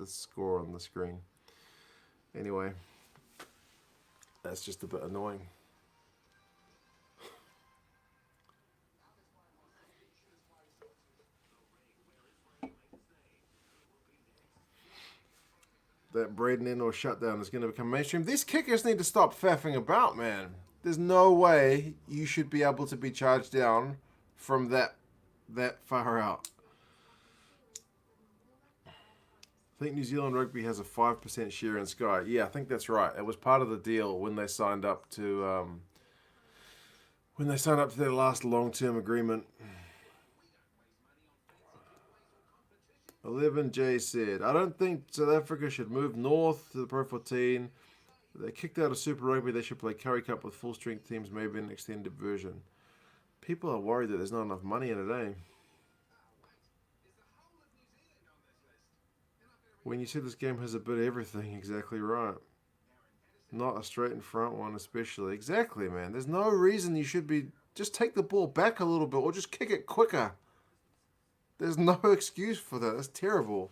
score on the screen. Anyway, that's just a bit annoying. That Braden Ennor shutdown is going to become mainstream. These kickers need to stop faffing about, man. There's no way you should be able to be charged down from that far out. I think New Zealand Rugby has a 5% share in Sky. Yeah, I think that's right. It was part of the deal when they signed up to their last long-term agreement. 11J said, I don't think South Africa should move north to the Pro 14. They kicked out of Super Rugby. They should play Curry Cup with full-strength teams, maybe an extended version. People are worried that there's not enough money in it, eh? When you said this game has a bit of everything, exactly right. Not a straight in front one, especially. Exactly, man. There's no reason you should be... Just take the ball back a little bit or just kick it quicker. There's no excuse for that. That's terrible.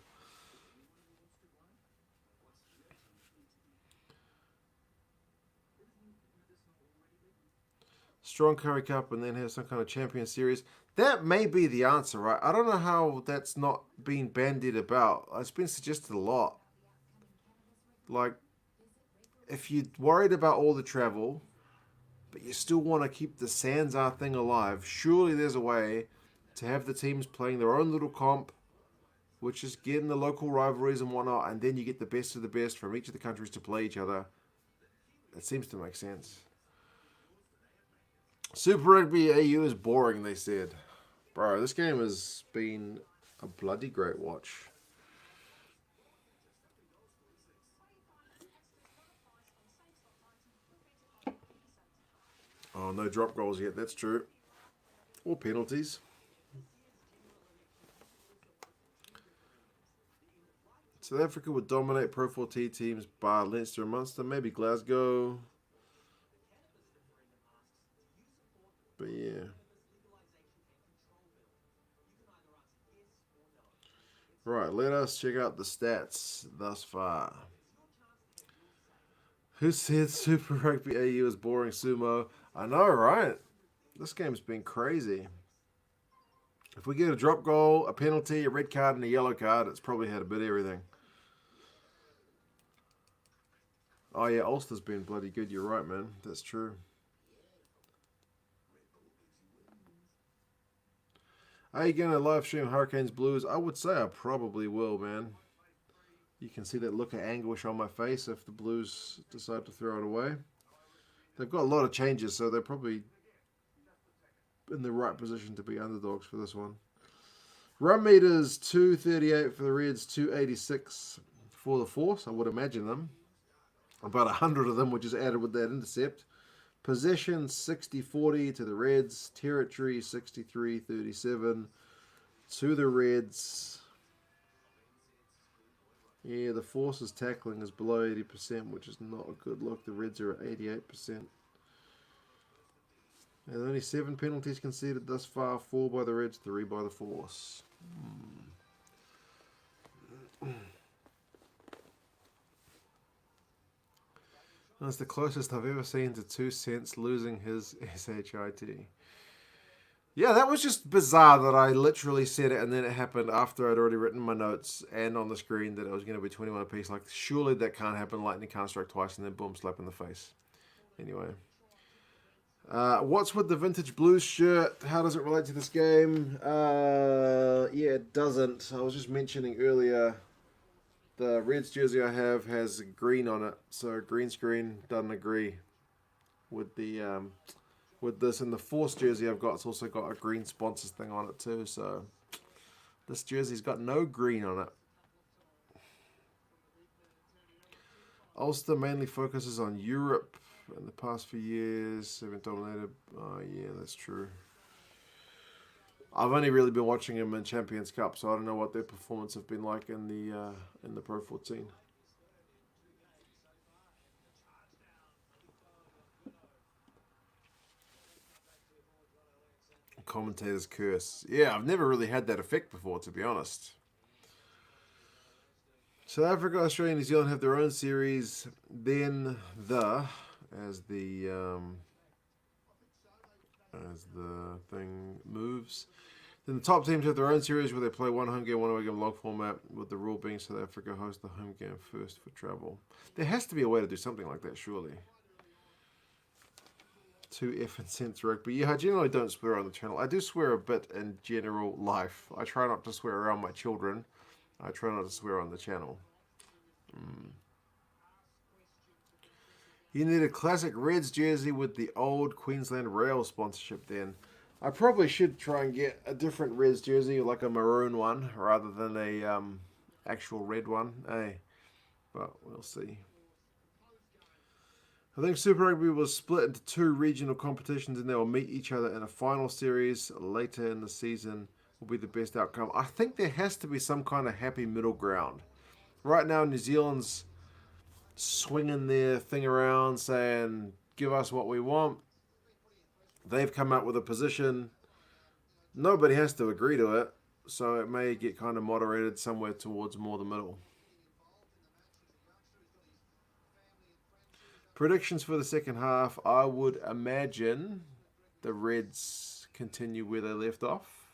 Strong Curry Cup and then have some kind of champion series. That may be the answer, right? I don't know how that's not being bandied about. It's been suggested a lot. Like, if you're worried about all the travel, but you still want to keep the Sansa thing alive, surely there's a way to have the teams playing their own little comp, which is getting the local rivalries and whatnot, and then you get the best of the best from each of the countries to play each other. It seems to make sense. Super Rugby AU is boring, they said. Bro, this game has been a bloody great watch. Oh, no drop goals yet, that's true. Or penalties. South Africa would dominate Pro 14 teams bar Leinster and Munster, maybe Glasgow. But yeah. Right, let us check out the stats thus far. Who said Super Rugby AU is boring, Sumo? I know, right? This game's been crazy. If we get a drop goal, a penalty, a red card, and a yellow card, it's probably had a bit of everything. Oh yeah, Ulster's been bloody good. You're right, man. That's true. Are you going to live stream Hurricanes Blues? I would say I probably will, man. You can see that look of anguish on my face if the Blues decide to throw it away. They've got a lot of changes, so they're probably in the right position to be underdogs for this one. Run meters 238 for the Reds, 286 for the Force. I would imagine them. About 100 of them were just added with that intercept. Possession 60-40 to the Reds. Territory 63-37 to the Reds. Yeah, the Force's tackling is below 80%, which is not a good look. The Reds are at 88%. And only 7 penalties conceded thus far. 4 by the Reds, 3 by the Force. That's the closest I've ever seen to 2 Cents losing his SHIT. Yeah, that was just bizarre that I literally said it and then it happened after I'd already written my notes and on the screen that it was going to be 21 apiece. Like, surely that can't happen. Lightning can't strike twice and then boom, slap in the face. Anyway. What's with the vintage Blues shirt? How does it relate to this game? Yeah, it doesn't. I was just mentioning earlier the Reds jersey I have has green on it. So green screen doesn't agree with the with this. And the Force jersey I've got, it's also got a green sponsors thing on it too. So this jersey's got no green on it. Ulster mainly focuses on Europe in the past few years. They've been dominated. Oh yeah, that's true. I've only really been watching them in Champions Cup, so I don't know what their performance have been like in the Pro 14. Commentator's curse. Yeah, I've never really had that effect before, to be honest. South Africa, Australia, and New Zealand have their own series. Then as the thing moves. Then the top teams have their own series where they play one home game, one away game, long format, with the rule being South Africa host the home game first for travel. There has to be a way to do something like that, surely. Two Cents Rugby. Yeah, I generally don't swear on the channel. I do swear a bit in general life. I try not to swear around my children. I try not to swear on the channel. You need a classic Reds jersey with the old Queensland Rail sponsorship then. I probably should try and get a different Reds jersey, like a maroon one, rather than a actual red one. Hey, but we'll see. I think Super Rugby was split into two regional competitions and they will meet each other in a final series later in the season. Will be the best outcome. I think there has to be some kind of happy middle ground. Right now, New Zealand's swinging their thing around saying, give us what we want. They've come up with a position. Nobody has to agree to it, so it may get kind of moderated somewhere towards more the middle. Predictions for the second half. I would imagine the Reds continue where they left off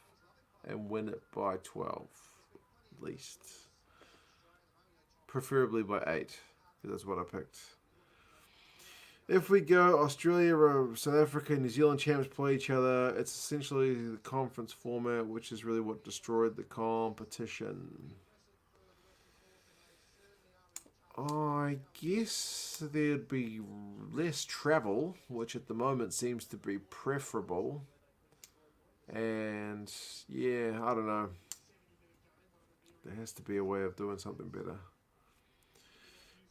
and win it by 12, at least. Preferably by 8, because that's what I picked. If we go Australia, South Africa, New Zealand champs play each other, it's essentially the conference format, which is really what destroyed the competition. I guess there'd be less travel, which at the moment seems to be preferable. And yeah, I don't know. There has to be a way of doing something better.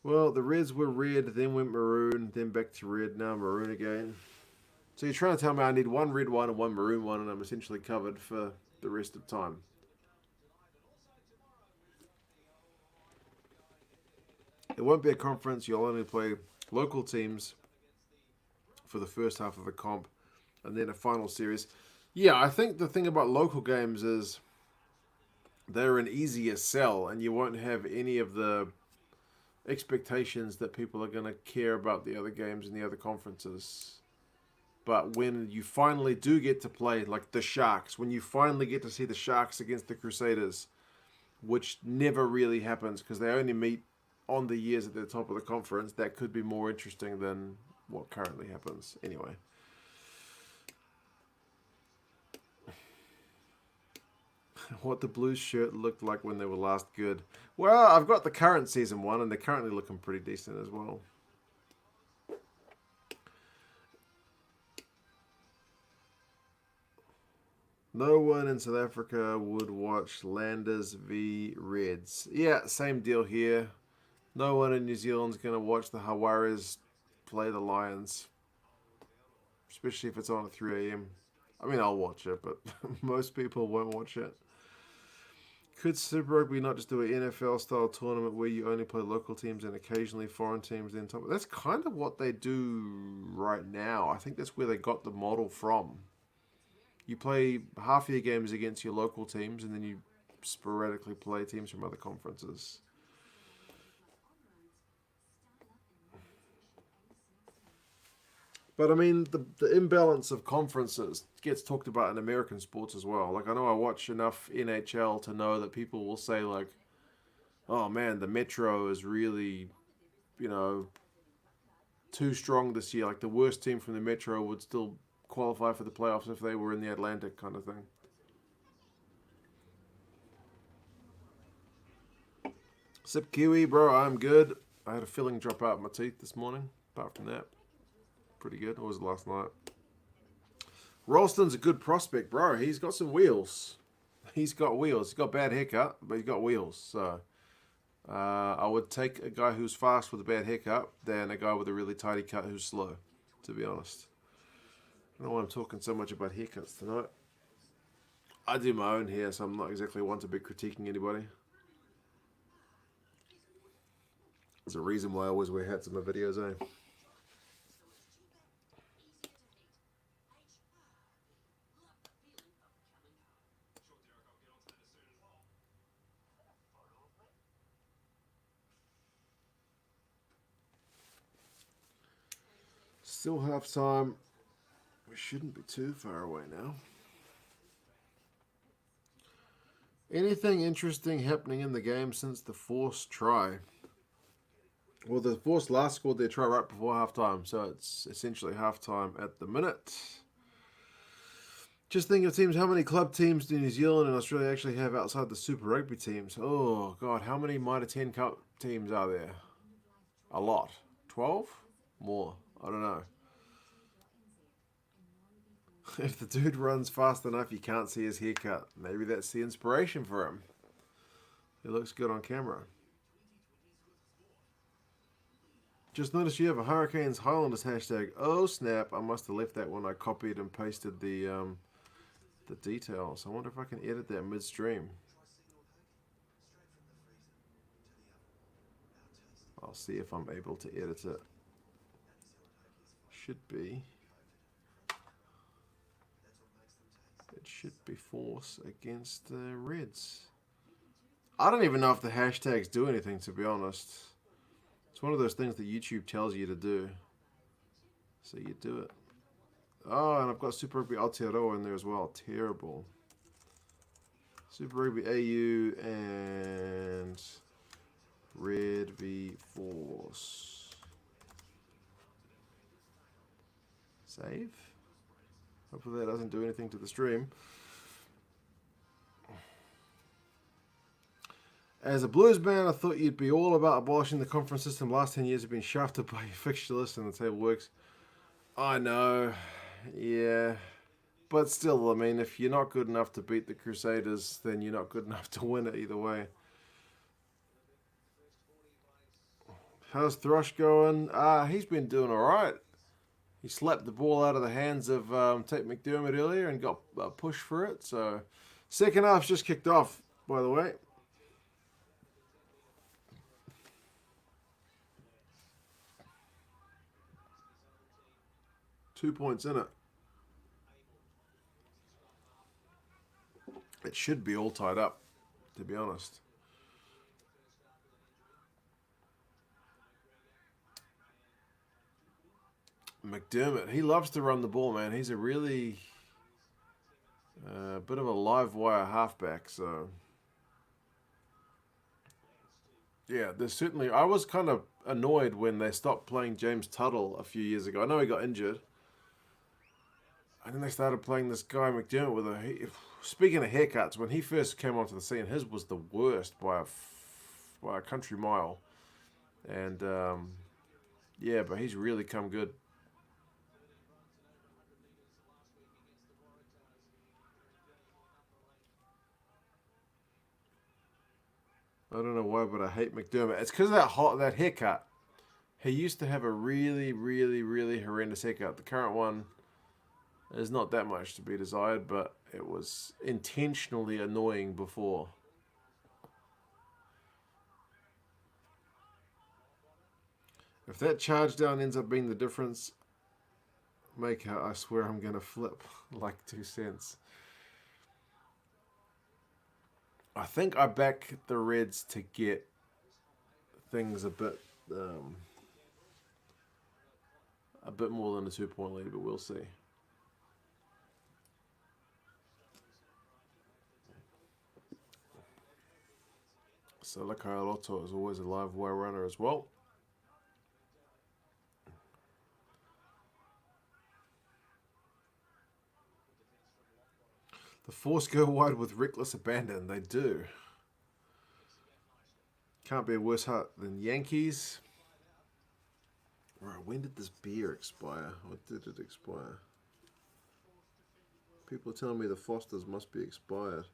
Well, the Reds were red, then went maroon, then back to red, now maroon again. So you're trying to tell me I need one red one and one maroon one, and I'm essentially covered for the rest of time. It won't be a conference. You'll only play local teams for the first half of a comp and then a final series. Yeah, I think the thing about local games is they're an easier sell and you won't have any of the expectations that people are going to care about the other games and the other conferences. But when you finally do get to play, like the Sharks, when you finally get to see the Sharks against the Crusaders, which never really happens because they only meet on the years at the top of the conference, that could be more interesting than what currently happens. Anyway. What the Blues shirt looked like when they were last good. Well, I've got the current season one, and they're currently looking pretty decent as well. No one in South Africa would watch Landers v Reds. Yeah, same deal here. No one in New Zealand's going to watch the Hawaras play the Lions. Especially if it's on at 3 a.m. I mean, I'll watch it, but most people won't watch it. Could Super Rugby not just do an NFL-style tournament where you only play local teams and occasionally foreign teams then top? That's kind of what they do right now. I think that's where they got the model from. You play half your games against your local teams and then you sporadically play teams from other conferences. But I mean, the imbalance of conferences gets talked about in American sports as well. Like, I know I watch enough NHL to know that people will say, like, oh man, the Metro is really, too strong this year. Like, the worst team from the Metro would still qualify for the playoffs if they were in the Atlantic kind of thing. Sip Kiwi, bro, I'm good. I had a filling drop out of my teeth this morning. Apart from that, pretty good. Or was it last night? Ralston's a good prospect, bro. He's got some wheels. He's got wheels. He's got a bad haircut, but he's got wheels. So I would take a guy who's fast with a bad haircut than a guy with a really tidy cut who's slow, to be honest. I don't know why I'm talking so much about haircuts tonight. I do my own hair, so I'm not exactly one to be critiquing anybody. There's a reason why I always wear hats in my videos, eh? Still half time. We shouldn't be too far away now. Anything interesting happening in the game since the forced try? Well, the Force last scored their try right before halftime, so it's essentially halftime at the minute. Just think of teams, how many club teams do New Zealand and Australia actually have outside the Super Rugby teams? Oh, God, how many Mitre 10 Cup teams are there? A lot. 12? More. I don't know. If the dude runs fast enough, you can't see his haircut. Maybe that's the inspiration for him. He looks good on camera. Just noticed you have a Hurricanes Highlanders hashtag. Oh snap! I must have left that when I copied and pasted the details. I wonder if I can edit that midstream. I'll see if I'm able to edit it. Should be. It should be Force against the Reds. I don't even know if the hashtags do anything, to be honest. It's one of those things that YouTube tells you to do. So you do it. Oh, and I've got Super Rugby Aotearoa in there as well. Terrible. Super Rugby AU and Red v Force. Save. Hopefully that doesn't do anything to the stream. As a Blues man, I thought you'd be all about abolishing the conference system. Last 10 years have been shafted by your fixture list and the table works. I know. Yeah. But still, I mean, if you're not good enough to beat the Crusaders, then you're not good enough to win it either way. How's Thrush going? He's been doing all right. He slapped the ball out of the hands of Tate McDermott earlier and got a push for it. So, second half's just kicked off, by the way. $2 points in it. It should be all tied up, to be honest. McDermott, he loves to run the ball, man. He's a really bit of a live wire halfback, so yeah, there's certainly. I was kind of annoyed when they stopped playing James Tuttle a few years ago. I know he got injured. And then they started playing this guy McDermott with a. Speaking of haircuts, when he first came onto the scene, his was the worst by a country mile. And yeah, but he's really come good. I don't know why, but I hate McDermott. It's because of that haircut. He used to have a really, really, really horrendous haircut. The current one is not that much to be desired, but it was intentionally annoying before. If that charge down ends up being the difference maker, I swear I'm going to flip like 2 cents. I think I back the Reds to get things a bit more than a 2-point lead, but we'll see. So Lakaialoto is always a live wire runner as well. The Force go wide with reckless abandon. They do. Can't be a worse heart than Yankees. Right, when did this beer expire? Or did it expire? People are telling me the Fosters must be expired.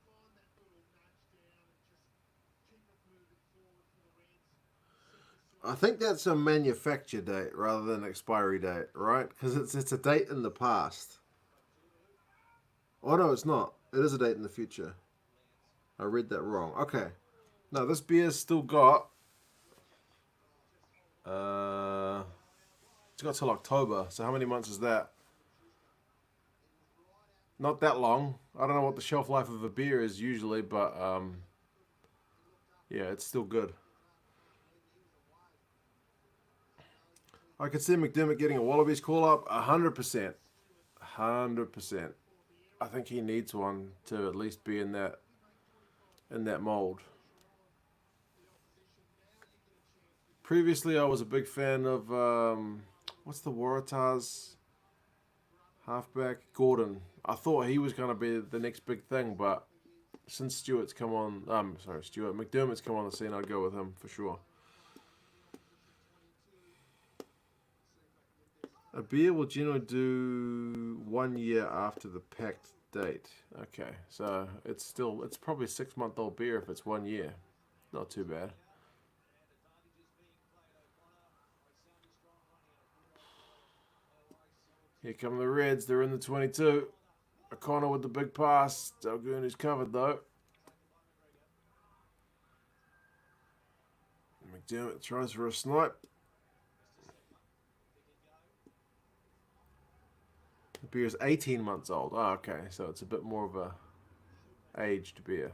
I think that's a manufacture date rather than expiry date, right? Because it's a date in the past. Oh no, it's not. It is a date in the future. I read that wrong. Okay. No, this beer's still got. It's got till October. So how many months is that? Not that long. I don't know what the shelf life of a beer is usually, but yeah, it's still good. I could see McDermott getting a Wallabies call up 100%. 100%. I think he needs one to at least be in that mold. Previously, I was a big fan of what's the Waratahs halfback, Gordon. I thought he was going to be the next big thing, but since Stuart's come on, Stuart McDermott's come on the scene, I'd go with him for sure. A beer will generally do 1 year after the packed date. Okay, so it's probably a 6-month-old beer if it's 1 year. Not too bad. Here come the Reds. They're in the 22. O'Connor with the big pass. Dalgoon is covered though. McDermott tries for a snipe. The beer is 18 months old. Oh, okay. So it's a bit more of a aged beer.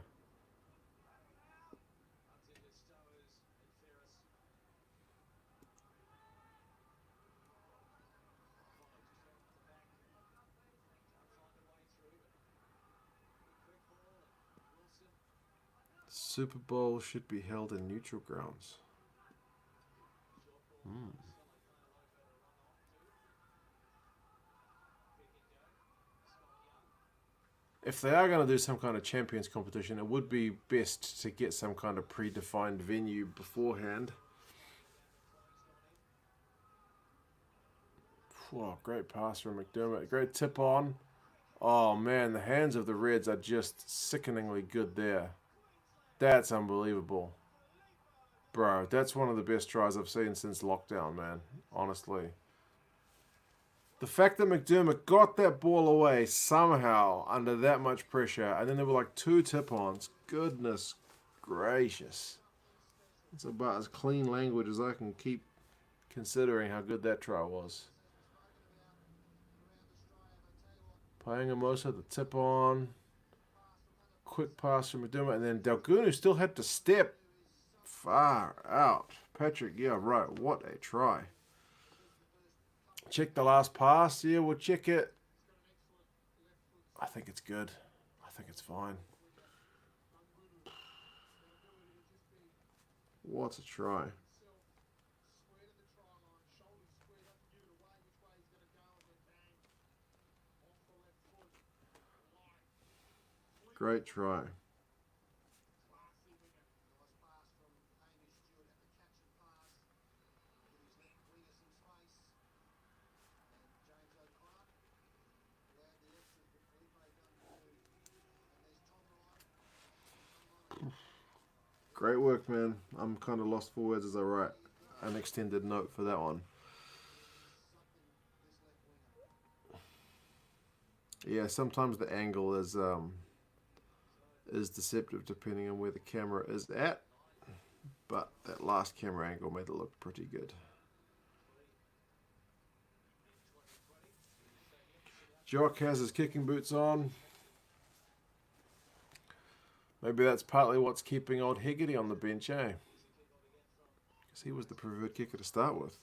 Super Bowl should be held in neutral grounds. If they are going to do some kind of champions competition, it would be best to get some kind of predefined venue beforehand. Whoa, great pass from McDermott. Great tip on. Oh man, the hands of the Reds are just sickeningly good there. That's unbelievable. Bro, that's one of the best tries I've seen since lockdown, man. Honestly. The fact that McDermott got that ball away somehow under that much pressure, and then there were like 2 tip-ons. Goodness gracious. It's about as clean language as I can keep considering how good that try was. Paengamosa, the tip-on. Quick pass from McDermott, and then Dalgoon still had to step far out. Patrick, yeah, right. What a try. Check the last pass. Yeah, we'll check it. I think it's good. I think it's fine. What a try. Great try. Great work, man. I'm kind of lost for words as I write an extended note for that one. Yeah, sometimes the angle is deceptive depending on where the camera is at, but that last camera angle made it look pretty good. Jock has his kicking boots on. Maybe that's partly what's keeping old Hegarty on the bench, eh? Because he was the preferred kicker to start with.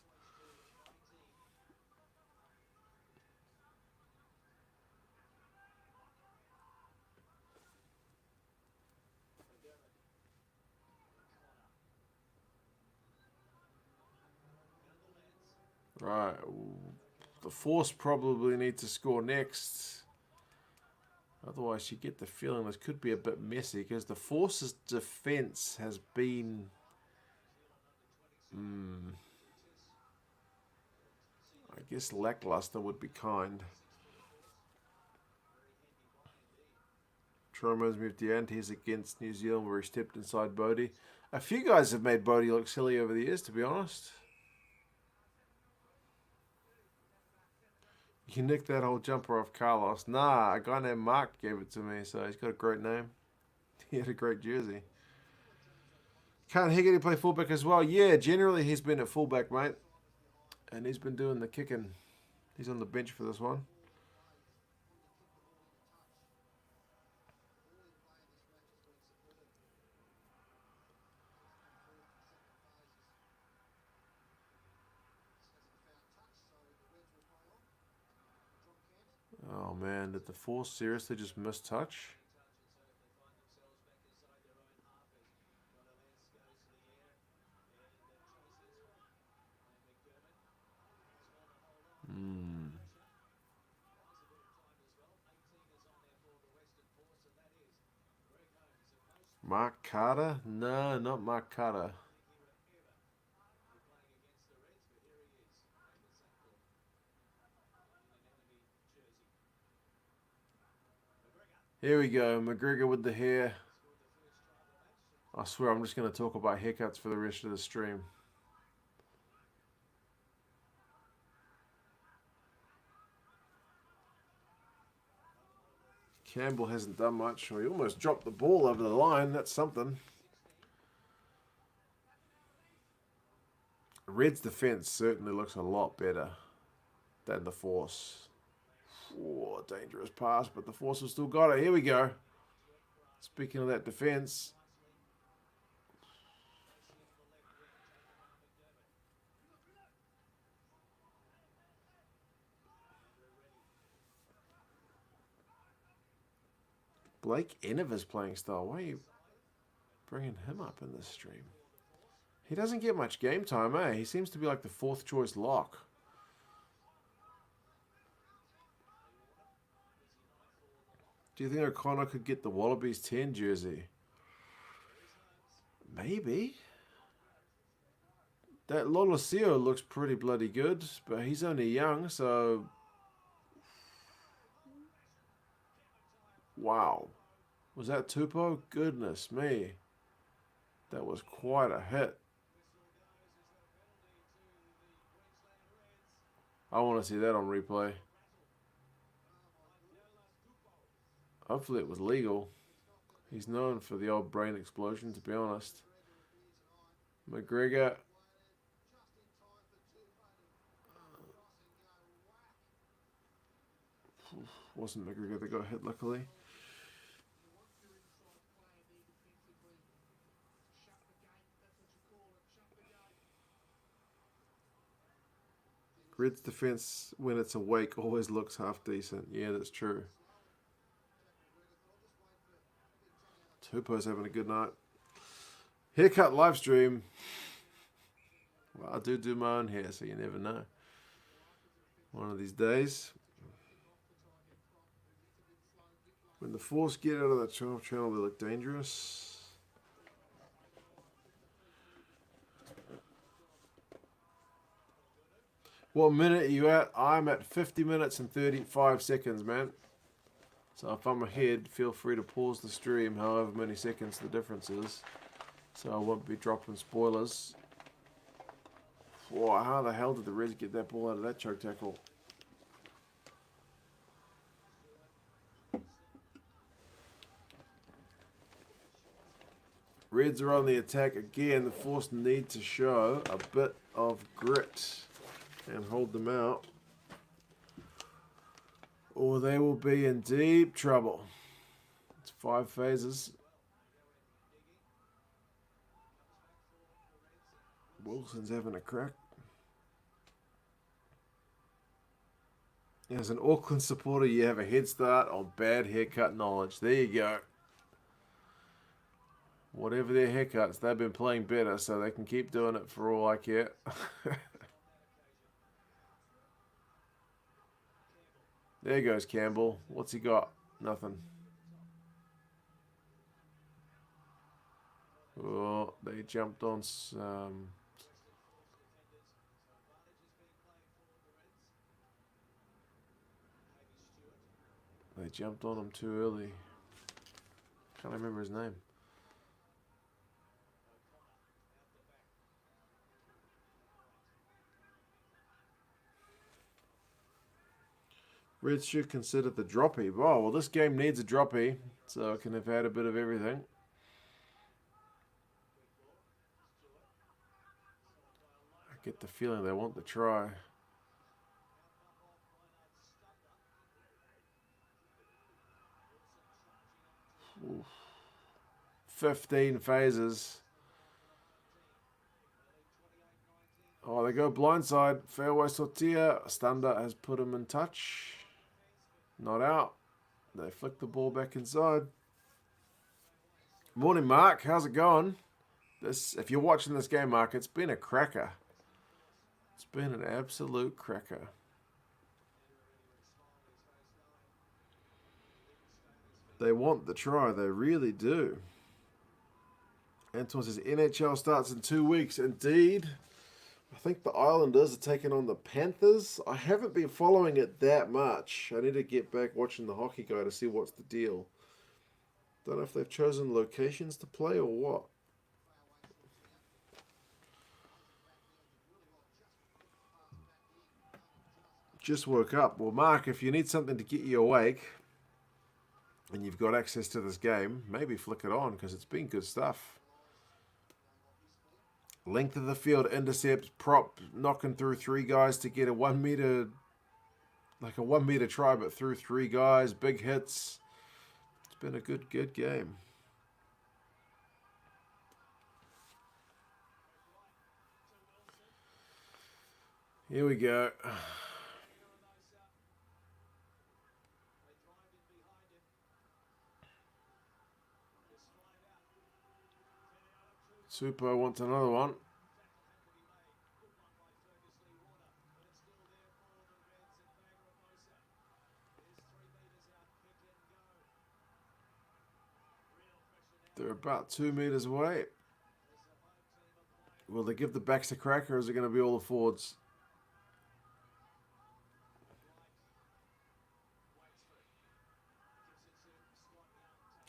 Right. The Force probably need to score next. Otherwise, you get the feeling this could be a bit messy because the Force's defence has been... I guess lackluster would be kind. Troman's moved the Antes against New Zealand where he stepped inside Bodie. A few guys have made Bodie look silly over the years, to be honest. You nicked that whole jumper off Carlos. Nah, a guy named Mark gave it to me, so he's got a great name. He had a great jersey. Can't Higgity play fullback as well? Yeah, generally he's been at fullback, mate. And he's been doing the kicking. He's on the bench for this one. Oh man, did the Force seriously just miss touch? Mark Carter? No, not Mark Carter. Here we go, McGregor with the hair. I swear I'm just going to talk about haircuts for the rest of the stream. Campbell hasn't done much. He almost dropped the ball over the line. That's something. Red's defense certainly looks a lot better than the Force. Oh, dangerous pass, but the Force has still got it. Here we go. Speaking of that defense. Blake Enover's playing style. Why are you bringing him up in this stream? He doesn't get much game time, eh? He seems to be like the fourth choice lock. Do you think O'Connor could get the Wallabies 10 jersey? Maybe. That Lolosio looks pretty bloody good, but he's only young, so... Wow. Was that Tupou? Goodness me. That was quite a hit. I want to see that on replay. Hopefully it was legal. He's known for the old brain explosion, to be honest. McGregor. Wasn't McGregor that got hit, luckily. Red's defense, when it's awake, always looks half decent. Yeah, that's true. Tupou's having a good night. Haircut live stream. Well, I do my own hair, so you never know. One of these days. When the Force get out of the 12 channel, they look dangerous. What minute are you at? I'm at 50 minutes and 35 seconds, man. So if I'm ahead, feel free to pause the stream however many seconds the difference is. So I won't be dropping spoilers. Whoa, how the hell did the Reds get that ball out of that choke tackle? Reds are on the attack again. The Force need to show a bit of grit and hold them out, or they will be in deep trouble. It's 5 phases. Wilson's having a crack. As an Auckland supporter, you have a head start on bad haircut knowledge. There you go. Whatever their haircuts, they've been playing better, so they can keep doing it for all I care. There goes Campbell. What's he got? Nothing. Oh, they jumped on some... They jumped on him too early. Can't remember his name. Reds should consider the droppy. Oh, well, this game needs a droppy, so I can have had a bit of everything. I get the feeling they want the try. Oof. 15 phases. Oh, they go blindside. Fairway Tortilla. Standa has put him in touch. Not out. They flick the ball back inside. Morning, Mark. How's it going? If you're watching this game, Mark, it's been a cracker. It's been an absolute cracker. They want the try. They really do. Anton says NHL starts in 2 weeks. Indeed. I think the Islanders are taking on the Panthers. I haven't been following it that much. I need to get back watching the hockey guy to see what's the deal. Don't know if they've chosen locations to play or what. Just woke up. Well, Mark, if you need something to get you awake and you've got access to this game, maybe flick it on because it's been good stuff. Length of the field, intercepts, prop, knocking through 3 guys to get a 1 meter, like a 1 meter try, but through 3 guys, big hits. It's been a good game. Here we go. Super wants another one. They're about 2 meters away. Will they give the backs a crack, or is it going to be all the forwards?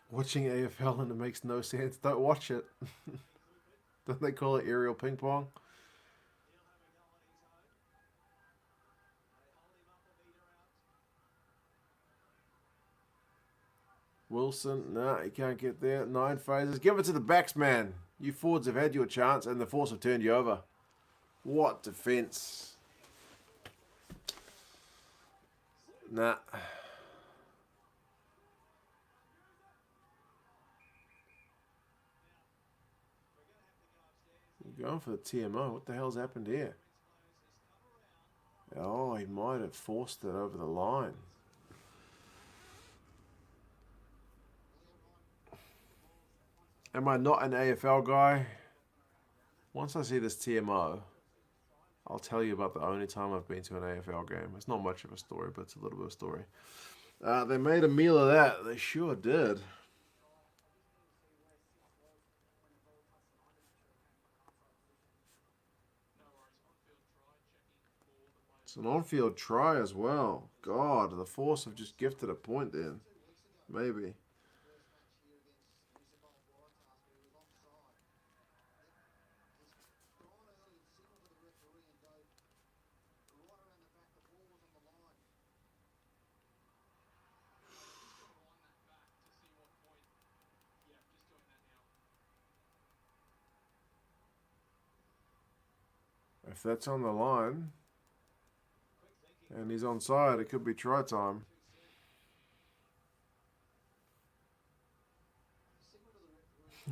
Watching AFL and it makes no sense. Don't watch it. Don't they call it aerial ping pong? Wilson, nah, he can't get there. 9 phases. Give it to the backs, man. You forwards have had your chance and the force have turned you over. What defense? Nah. We're going for the TMO. What the hell's happened here? Oh, he might have forced it over the line. Am I not an AFL guy? Once I see this TMO, I'll tell you about the only time I've been to an AFL game. It's not much of a story, but it's a little bit of a story. They made a meal of that. They sure did. It's an on-field try as well. God, the Force have just gifted a point then. Maybe. If that's on the line and he's onside, it could be try time.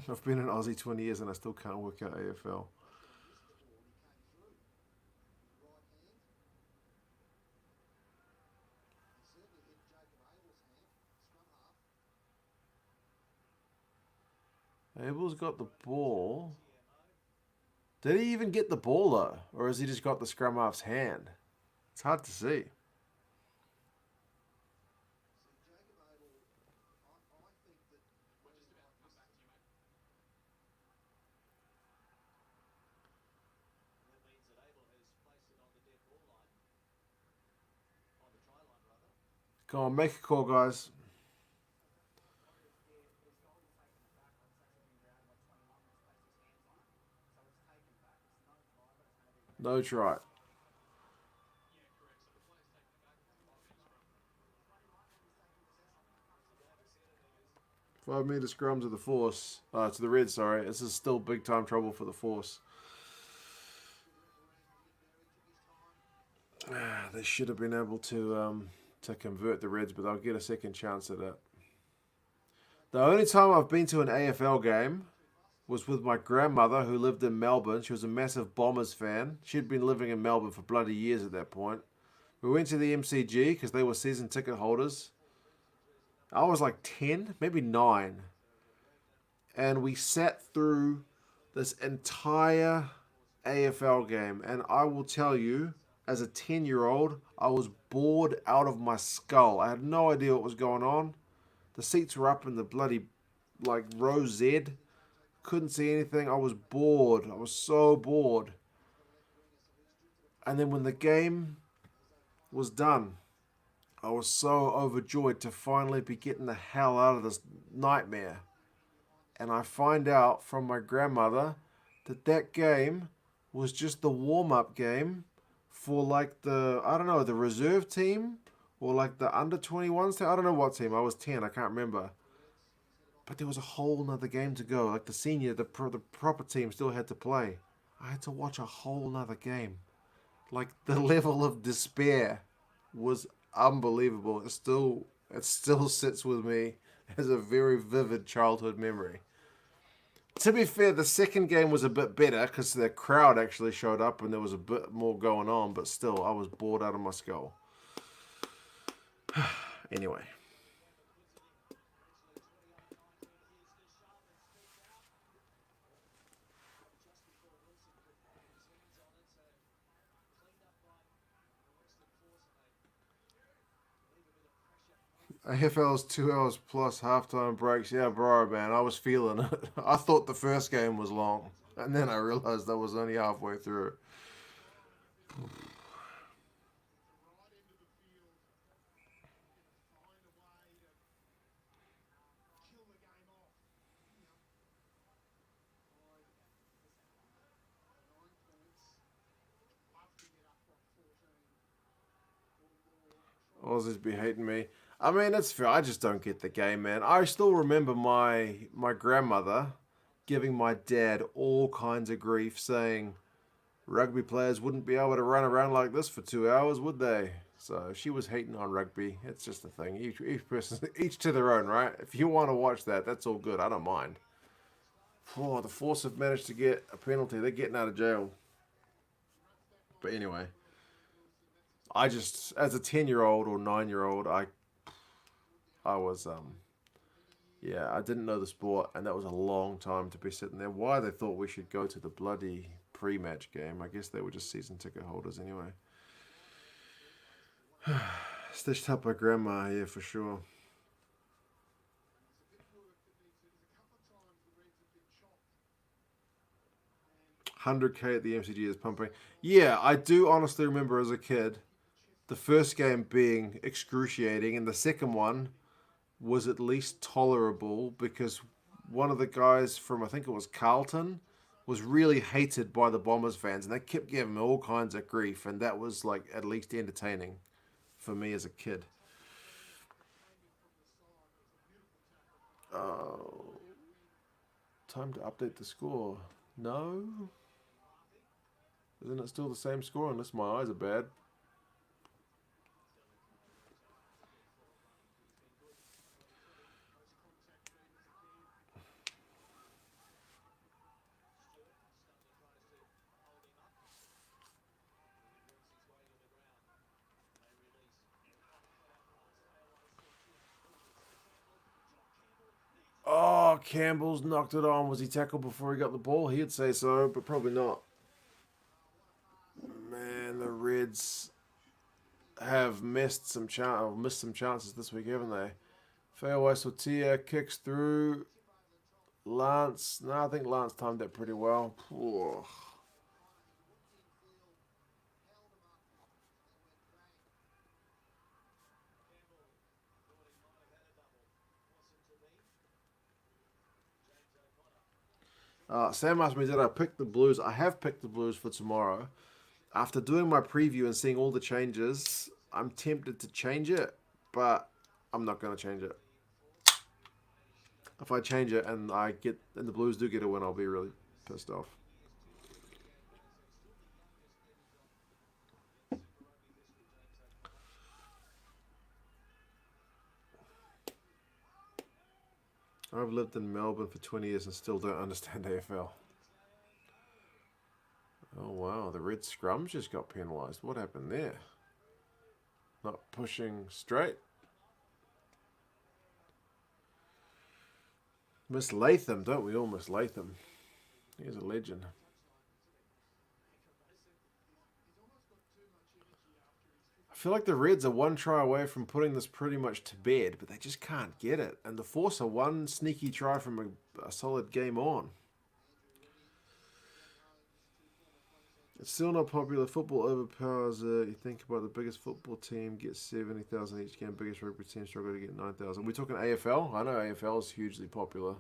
I've been in Aussie 20 years and I still can't work out AFL. Abel's got the ball. Did he even get the ball though? Or has he just got the scrum half's hand? It's hard to see. Come on, make a call, guys. No try. 5 meter scrum to the force. To the red, sorry. This is still big time trouble for the force. They should have been able to convert the reds, but they'll get a second chance at it. The only time I've been to an AFL game was with my grandmother who lived in Melbourne. She was a massive Bombers fan. She'd been living in Melbourne for bloody years at that point. We went to the MCG because they were season ticket holders. I was like 10, maybe 9. And we sat through this entire AFL game. And I will tell you, as a 10-year-old, I was bored out of my skull. I had no idea what was going on. The seats were up in the bloody, like, row Z. Couldn't see anything. I was bored. I was so bored. And then when the game was done, I was so overjoyed to finally be getting the hell out of this nightmare. And I find out from my grandmother that that game was just the warm-up game for like the, I don't know, the reserve team or like the under 21s team. I don't know what team. I was 10. I can't remember. But there was a whole nother game to go. Like the senior, the proper team still had to play. I had to watch a whole nother game. Like the level of despair was unbelievable. It still sits with me as a very vivid childhood memory. To be fair, the second game was a bit better because the crowd actually showed up and there was a bit more going on, but still, I was bored out of my skull. Anyway. AFL's 2 hours plus halftime breaks. Yeah, bro, man, I was feeling it. I thought the first game was long, and then I realized I was only halfway through. Aussies be hating me. I mean, it's fair. I just don't get the game, man. I still remember my grandmother giving my dad all kinds of grief, saying rugby players wouldn't be able to run around like this for 2 hours, would they? So she was hating on rugby. It's just a thing. Each person, each to their own, right? If you want to watch that, that's all good. I don't mind. Oh, the Force have managed to get a penalty. They're getting out of jail. But anyway, I just, as a 10-year-old or 9-year-old, I was yeah, I didn't know the sport, and that was a long time to be sitting there. Why they thought we should go to the bloody pre-match game? I guess they were just season ticket holders anyway. Stitched up by grandma, yeah, for sure. 100K at the MCG is pumping. Yeah, I do honestly remember as a kid the first game being excruciating, and the second one was at least tolerable because one of the guys from, I think it was Carlton, was really hated by the Bombers fans, and they kept giving him all kinds of grief, and that was like at least entertaining for me as a kid. Oh, time to update the score. No? Isn't it still the same score unless my eyes are bad? Oh, Campbell's knocked it on. Was he tackled before he got the ball? He'd say so, but probably not. Man, the Reds have missed some chances this week, haven't they? Fairway Sotia kicks through. Lance, no, I think Lance timed that pretty well. Ooh. Sam asked me, did I pick the Blues? I have picked the Blues for tomorrow. After doing my preview and seeing all the changes, I'm tempted to change it, but I'm not going to change it. If I change it and the Blues do get a win, I'll be really pissed off. I've lived in Melbourne for 20 years and still don't understand AFL. Oh wow, the red scrums just got penalised. What happened there? Not pushing straight. Miss Latham, don't we all miss Latham? He's a legend. I feel like the Reds are one try away from putting this pretty much to bed, but they just can't get it. And the Force are one sneaky try from a solid game on. It's still not popular. Football overpowers it. You think about the biggest football team gets 70,000 each game. Biggest rugby team struggle to get 9,000. We're talking AFL? I know AFL is hugely popular.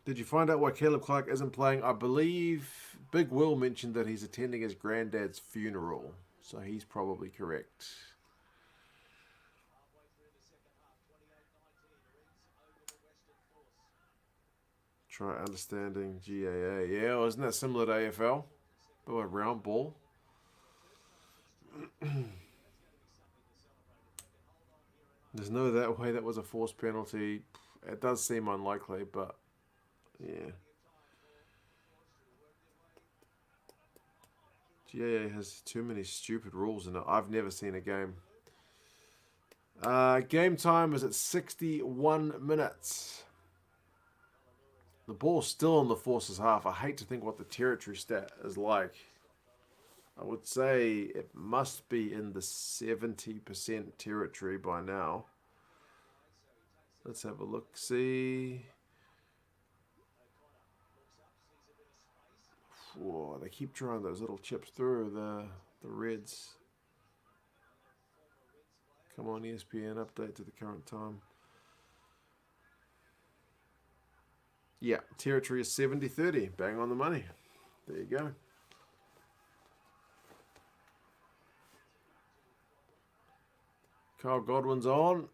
Did you find out why Caleb Clark isn't playing? I believe Big Will mentioned that he's attending his granddad's funeral. So he's probably correct. Try understanding GAA. Yeah, well, isn't that similar to AFL? But a round ball. There's no that way that was a forced penalty. It does seem unlikely, but yeah. GAA has too many stupid rules in it. I've never seen a game. Game time is at 61 minutes. The ball's still in the Force's half. I hate to think what the territory stat is like. I would say it must be in the 70% territory by now. Let's have a look. See. Whoa, they keep trying those little chips through the Reds. Come on, ESPN, update to the current time. Yeah, territory is 70-30. Bang on the money. There you go. Kyle Godwin's on,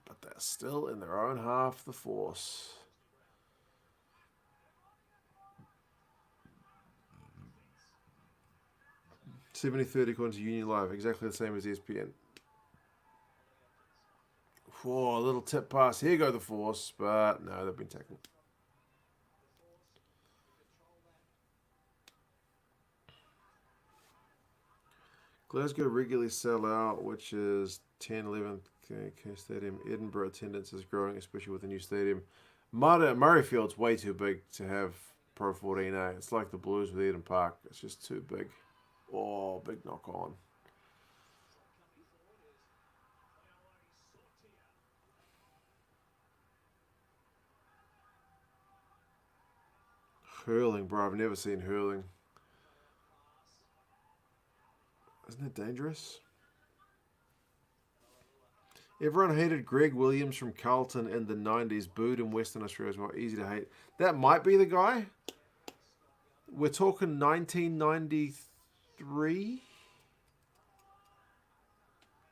but they're still in their own half, the Force. $70-30 according to Union Live, exactly the same as ESPN. Whoa, a little tip pass. Here go the Force, but no, they've been tackled. Glasgow regularly sell out, which is 10-11 Stadium. Edinburgh attendance is growing, especially with the new stadium. Murrayfield's way too big to have Pro 14A. It's like the Blues with Eden Park. It's just too big. Oh, big knock on. Hurling, bro. I've never seen hurling. Isn't it dangerous? Everyone hated Greg Williams from Carlton in the 90s. Booed in Western Australia as well. Easy to hate. That might be the guy. We're talking 1993.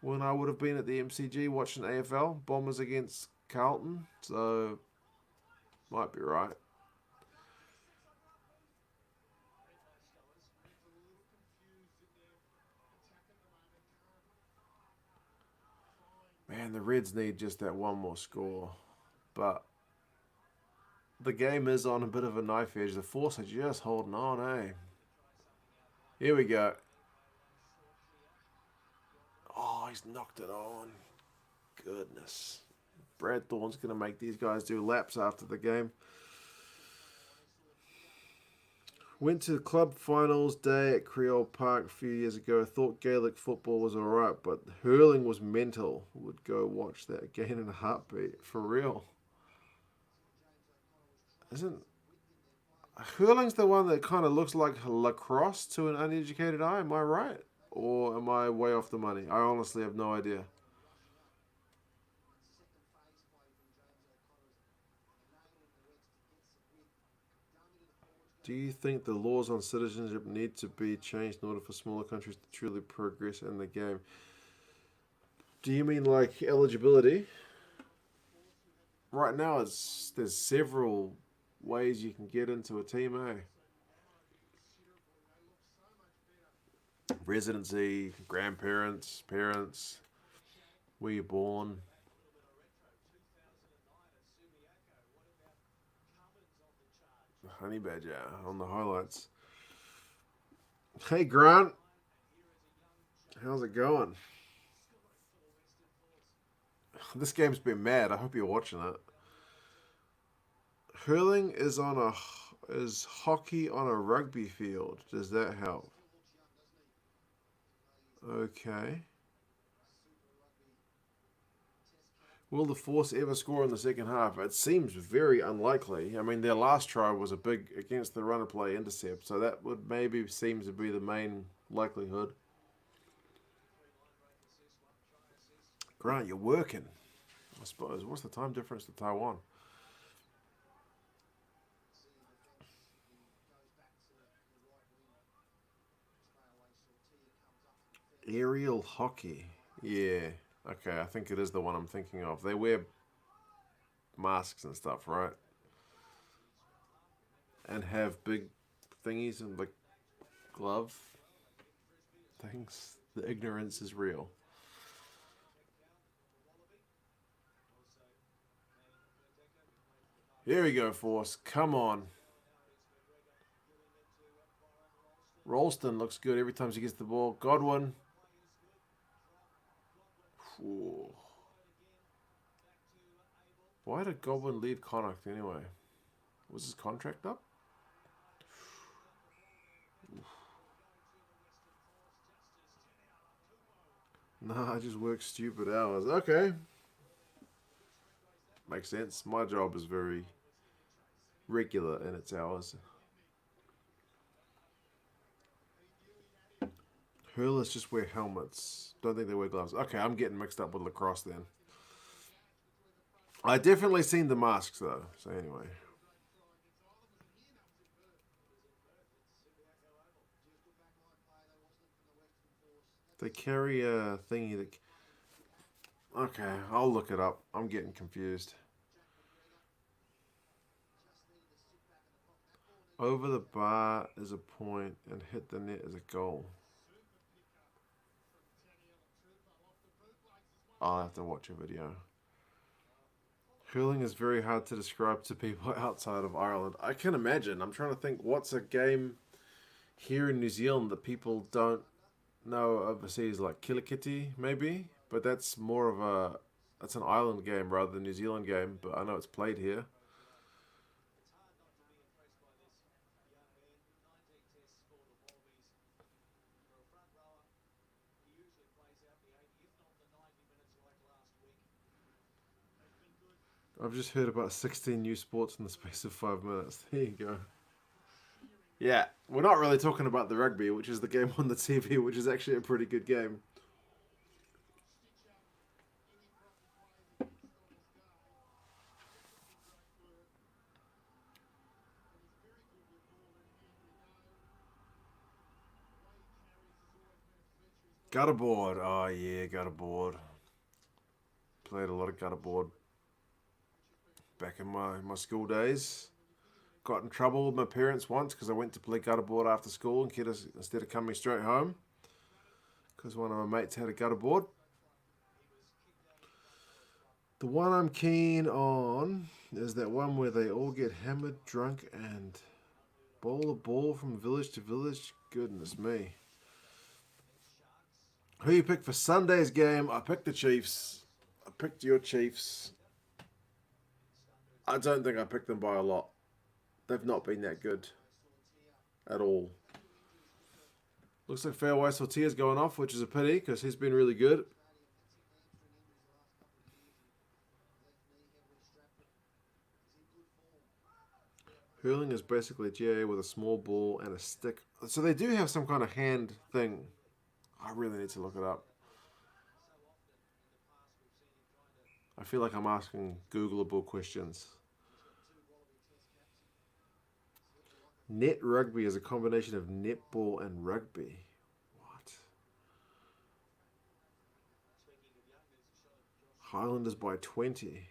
When I would have been at the MCG watching AFL. Bombers against Carlton. So, might be right. Man, the Reds need just that one more score. But the game is on a bit of a knife edge. The Force are just holding on, eh? Here we go. Oh, he's knocked it on. Goodness. Brad Thorne's going to make these guys do laps after the game. Went to the club finals day at Creole Park a few years ago. Thought Gaelic football was alright, but hurling was mental. Would go watch that again in a heartbeat. For real. Isn't hurling's the one that kind of looks like lacrosse to an uneducated eye? Am I right? Or am I way off the money? I honestly have no idea. Do you think the laws on citizenship need to be changed in order for smaller countries to truly progress in the game? Do you mean like eligibility? Right now, there's several ways you can get into a team, eh? Residency, grandparents, parents, where you're born. Honey Badger on the highlights. Hey Grant, how's it going? This game's been mad. I hope you're watching it. Hurling is hockey on a rugby field. Does that help? Okay. Will the Force ever score in the second half? It seems very unlikely. I mean, their last try was a big against the runner play intercept, so that would maybe seem to be the main likelihood. Grant, you're working. I suppose. What's the time difference to Taiwan? Aerial hockey. Yeah. Okay, I think it is the one I'm thinking of. They wear masks and stuff, right? And have big thingies and like glove things. The ignorance is real. Here we go, Force. Come on. Ralston looks good every time he gets the ball. Godwin. Ooh. Why did Godwin leave Connacht anyway? Was his contract up? Nah, I just work stupid hours. Okay. Makes sense. My job is very regular in its hours. Hurlers just wear helmets. Don't think they wear gloves. Okay, I'm getting mixed up with lacrosse then. I definitely seen the masks though. So anyway. They carry a thingy that. Okay, I'll look it up. I'm getting confused. Over the bar is a point and hit the net is a goal. I'll have to watch a video. Hurling is very hard to describe to people outside of Ireland. I can imagine. I'm trying to think what's a game here in New Zealand that people don't know overseas, like Killikitty, maybe? But that's more of a. That's an island game rather than a New Zealand game, but I know it's played here. I've just heard about 16 new sports in the space of 5 minutes. There you go. Yeah, we're not really talking about the rugby, which is the game on the TV, which is actually a pretty good game. Gutterboard. Oh, yeah, gutterboard. Played a lot of gutterboard back in my school days. Got in trouble with my parents once because I went to play gutterboard after school instead of coming straight home because one of my mates had a gutterboard. The one I'm keen on is that one where they all get hammered, drunk, and bowl a ball from village to village. Goodness me. Who you picked for Sunday's game? I picked the Chiefs. I picked your Chiefs. I don't think I picked them by a lot. They've not been that good at all. Looks like Fairway Sortia's going off, which is a pity because he's been really good. Hurling is basically GA with a small ball and a stick. So they do have some kind of hand thing. I really need to look it up. I feel like I'm asking Googleable questions. Net rugby is a combination of netball and rugby. What? Highlanders by 20.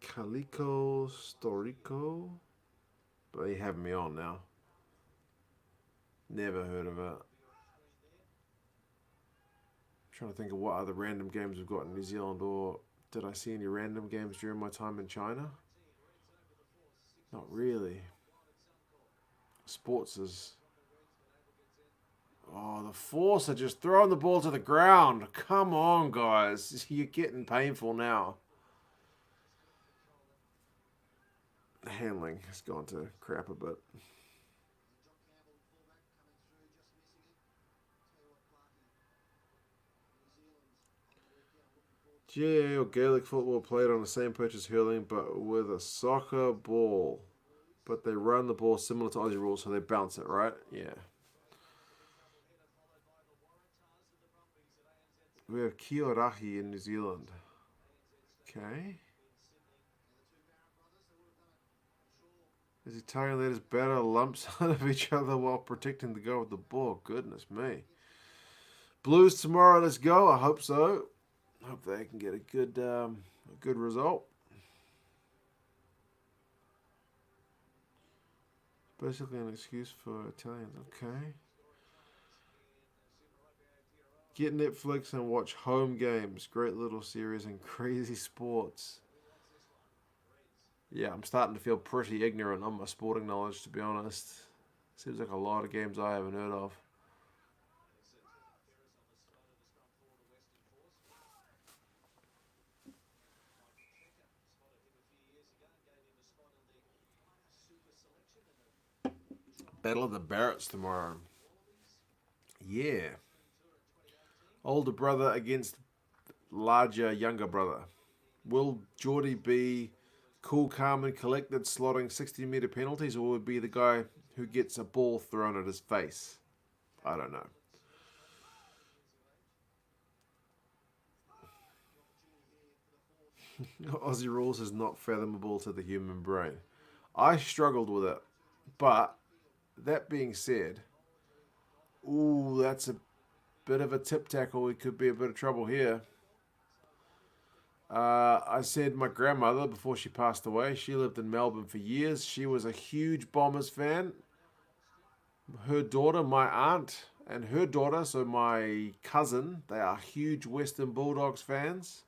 Calico Storico. But you have me on now. Never heard of it. I'm trying to think of what other random games we've got in New Zealand, or did I see any random games during my time in China? Not really. Sports is... Oh, the Force are just throwing the ball to the ground. Come on, guys. You're getting painful now. Handling has gone to crap a bit. GAA or Gaelic football played on the same pitch as hurling, but with a soccer ball. But they run the ball similar to Aussie rules, so they bounce it, right? Yeah. We have Kiorahi in New Zealand. Okay. As Italian leaders batter lumps out of each other while protecting the goal with the ball. Goodness me. Blues tomorrow, let's go. I hope so. Hope they can get a good result. Basically an excuse for Italians. Okay. Get Netflix and watch Home Games. Great little series and crazy sports. Yeah, I'm starting to feel pretty ignorant on my sporting knowledge, to be honest. Seems like a lot of games I haven't heard of. Battle of the Barretts tomorrow. Yeah. Older brother against larger younger brother. Will Geordie be cool, calm, and collected, slotting 60-metre penalties, or would be the guy who gets a ball thrown at his face? I don't know. Aussie rules is not fathomable to the human brain. I struggled with it, but that being said, ooh, that's a bit of a tip tackle. We could be a bit of trouble here. I said my grandmother, before she passed away, she lived in Melbourne for years. She was a huge Bombers fan. Her daughter, my aunt, and her daughter, so my cousin, they are huge Western Bulldogs fans.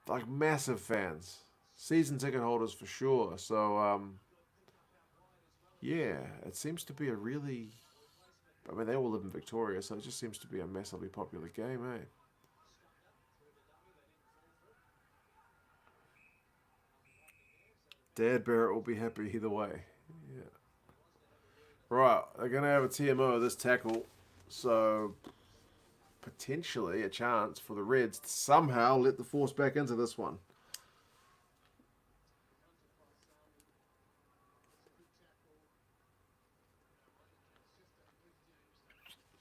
Like massive fans. Season ticket holders for sure. So, yeah, it seems to be a really... I mean, they all live in Victoria, so it just seems to be a massively popular game, eh? Dad Barrett will be happy either way. Yeah. Right, they're going to have a TMO of this tackle, so potentially a chance for the Reds to somehow let the Force back into this one.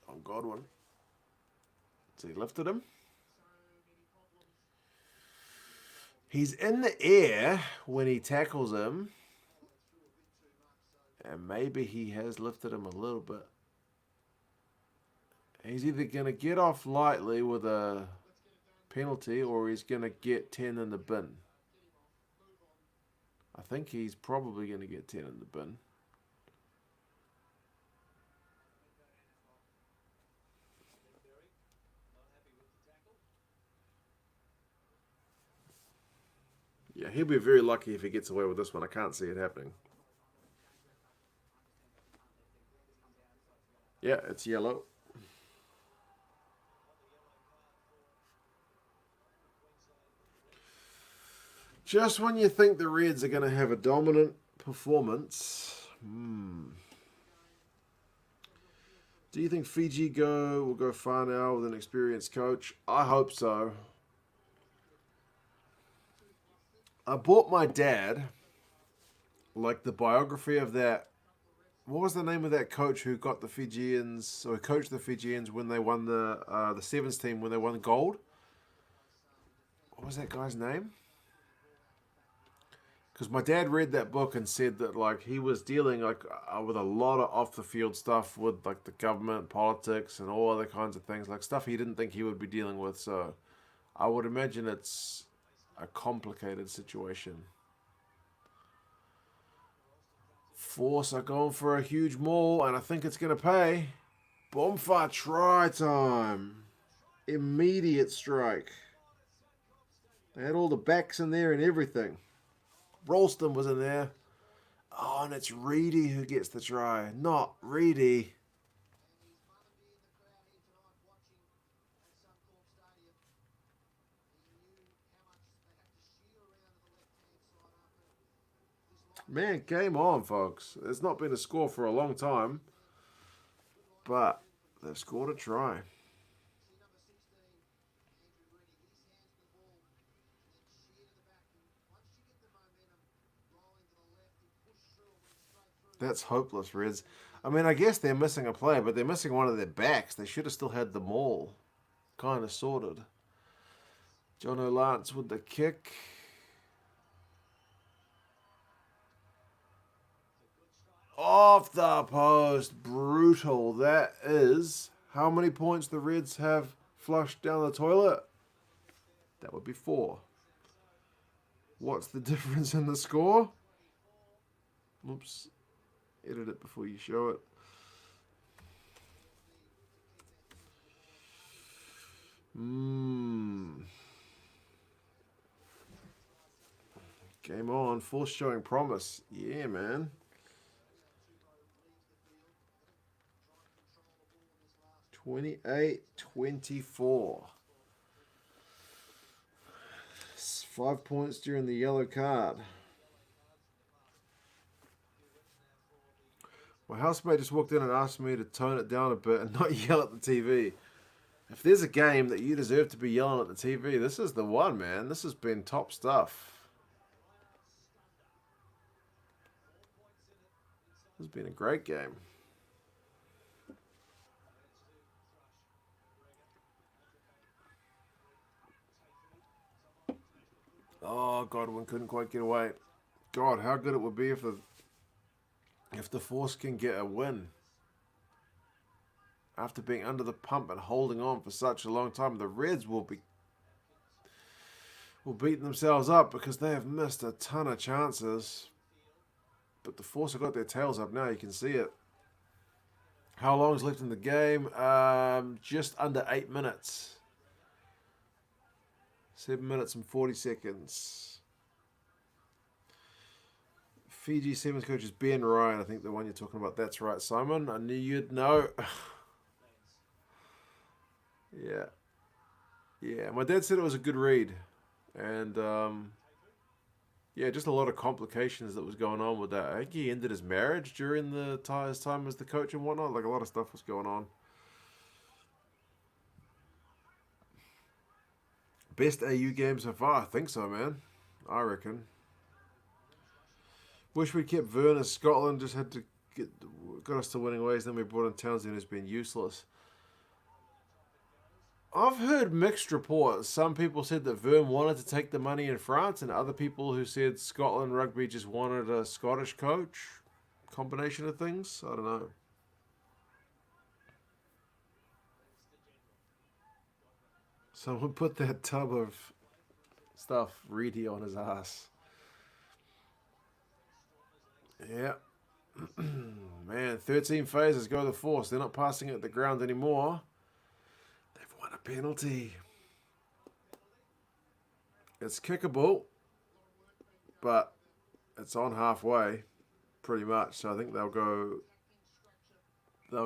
On Godwin. So he lifted him. He's in the air when he tackles him. And maybe he has lifted him a little bit. He's either going to get off lightly with a penalty or he's going to get 10 in the bin. I think he's probably going to get 10 in the bin. Yeah, he'll be very lucky if he gets away with this one. I can't see it happening. Yeah, it's yellow. Just when you think the Reds are going to have a dominant performance, do you think Fiji will go far now with an experienced coach? I hope so. I bought my dad like the biography of that. What was the name of that coach who got the Fijians, or coached the Fijians when they won the Sevens team when they won gold? What was that guy's name? Because my dad read that book and said that like he was dealing like with a lot of off the field stuff with like the government, politics, and all other kinds of things, like stuff he didn't think he would be dealing with. So I would imagine it's a complicated situation. Force are going for a huge maul, and I think it's going to pay. Bonfire try time. Immediate strike. They had all the backs in there and everything. Ralston was in there. Oh, and it's Reedy who gets the try, not Reedy. Man, game on, folks. It's not been a score for a long time, but they've scored a try. That's hopeless, Reds. I mean, I guess they're missing a player, but they're missing one of their backs. They should have still had the maul kind of sorted. John O'Lance with the kick. Off the post. Brutal. That is how many points the Reds have flushed down the toilet? That would be 4. What's the difference in the score? Oops. Edit it before you show it. Game on. Force showing promise. Yeah, man. 28-24. 5 points during the yellow card. My housemate just walked in and asked me to tone it down a bit and not yell at the TV. If there's a game that you deserve to be yelling at the TV, this is the one, man. This has been top stuff. This has been a great game. Oh, Godwin couldn't quite get away. God, how good it would be if the Force can get a win. After being under the pump and holding on for such a long time, the Reds will beat themselves up because they have missed a ton of chances. But the Force have got their tails up now, you can see it. How long is left in the game? Just under 8 minutes. 7 minutes and 40 seconds. Fiji Sevens coach is Ben Ryan. I think the one you're talking about. That's right, Simon. I knew you'd know. Yeah. Yeah, my dad said it was a good read. And, yeah, just a lot of complications that was going on with that. I think he ended his marriage during his time as the coach and whatnot. Like, a lot of stuff was going on. Best AU game so far? I think so, man. I reckon. Wish we'd kept Vern as Scotland. Just had to got us to winning ways. Then we brought in Townsend, who's been useless. I've heard mixed reports. Some people said that Vern wanted to take the money in France, and other people who said Scotland Rugby just wanted a Scottish coach. Combination of things. I don't know. Someone put that tub of stuff Reedy on his ass. Yeah. Man, 13 phases go to the Force. They're not passing it at the ground anymore. They've won a penalty. It's kickable, but it's on halfway, pretty much. So I think they'll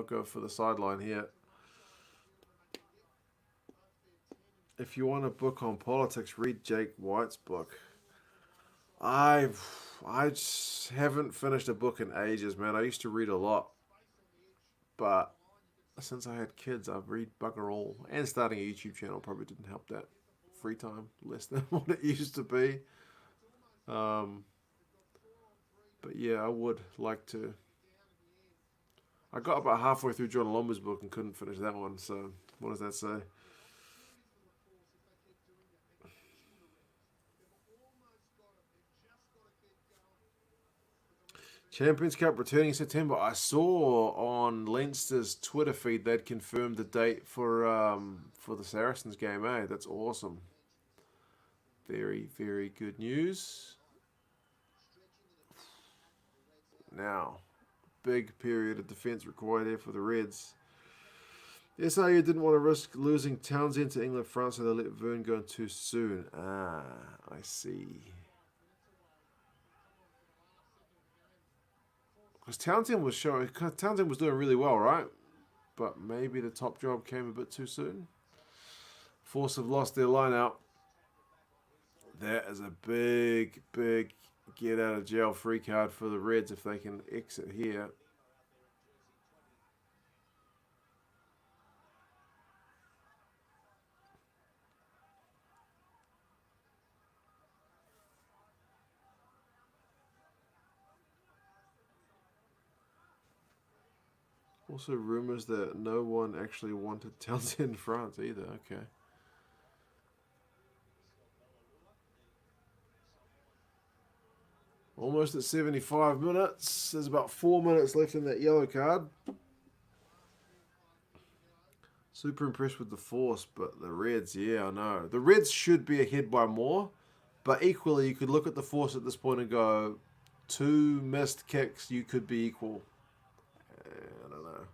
go for the sideline here. If you want a book on politics, read Jake White's book. I just haven't finished a book in ages, man. I used to read a lot, but since I had kids, I've read bugger all. And starting a YouTube channel probably didn't help that. Free time less than what it used to be. But yeah, I would like to. I got about halfway through John Lomba's book and couldn't finish that one. So what does that say? Champions Cup returning in September. I saw on Leinster's Twitter feed they'd confirmed the date for the Saracens game. That's awesome. Very, very good news. Now, big period of defence required here for the Reds. The SIU didn't want to risk losing Townsend to England, France, so they let Vern go too soon. I see. Because Townsend was doing really well, right? But maybe the top job came a bit too soon. Force have lost their line out. That is a big, big get out of jail free card for the Reds if they can exit here. Also, rumours that no one actually wanted Townsend in France either. Okay. Almost at 75 minutes. There's about 4 minutes left in that yellow card. Super impressed with the Force, but the Reds, yeah, I know. The Reds should be ahead by more, but equally, you could look at the Force at this point and go, 2 missed kicks, you could be equal. I don't know.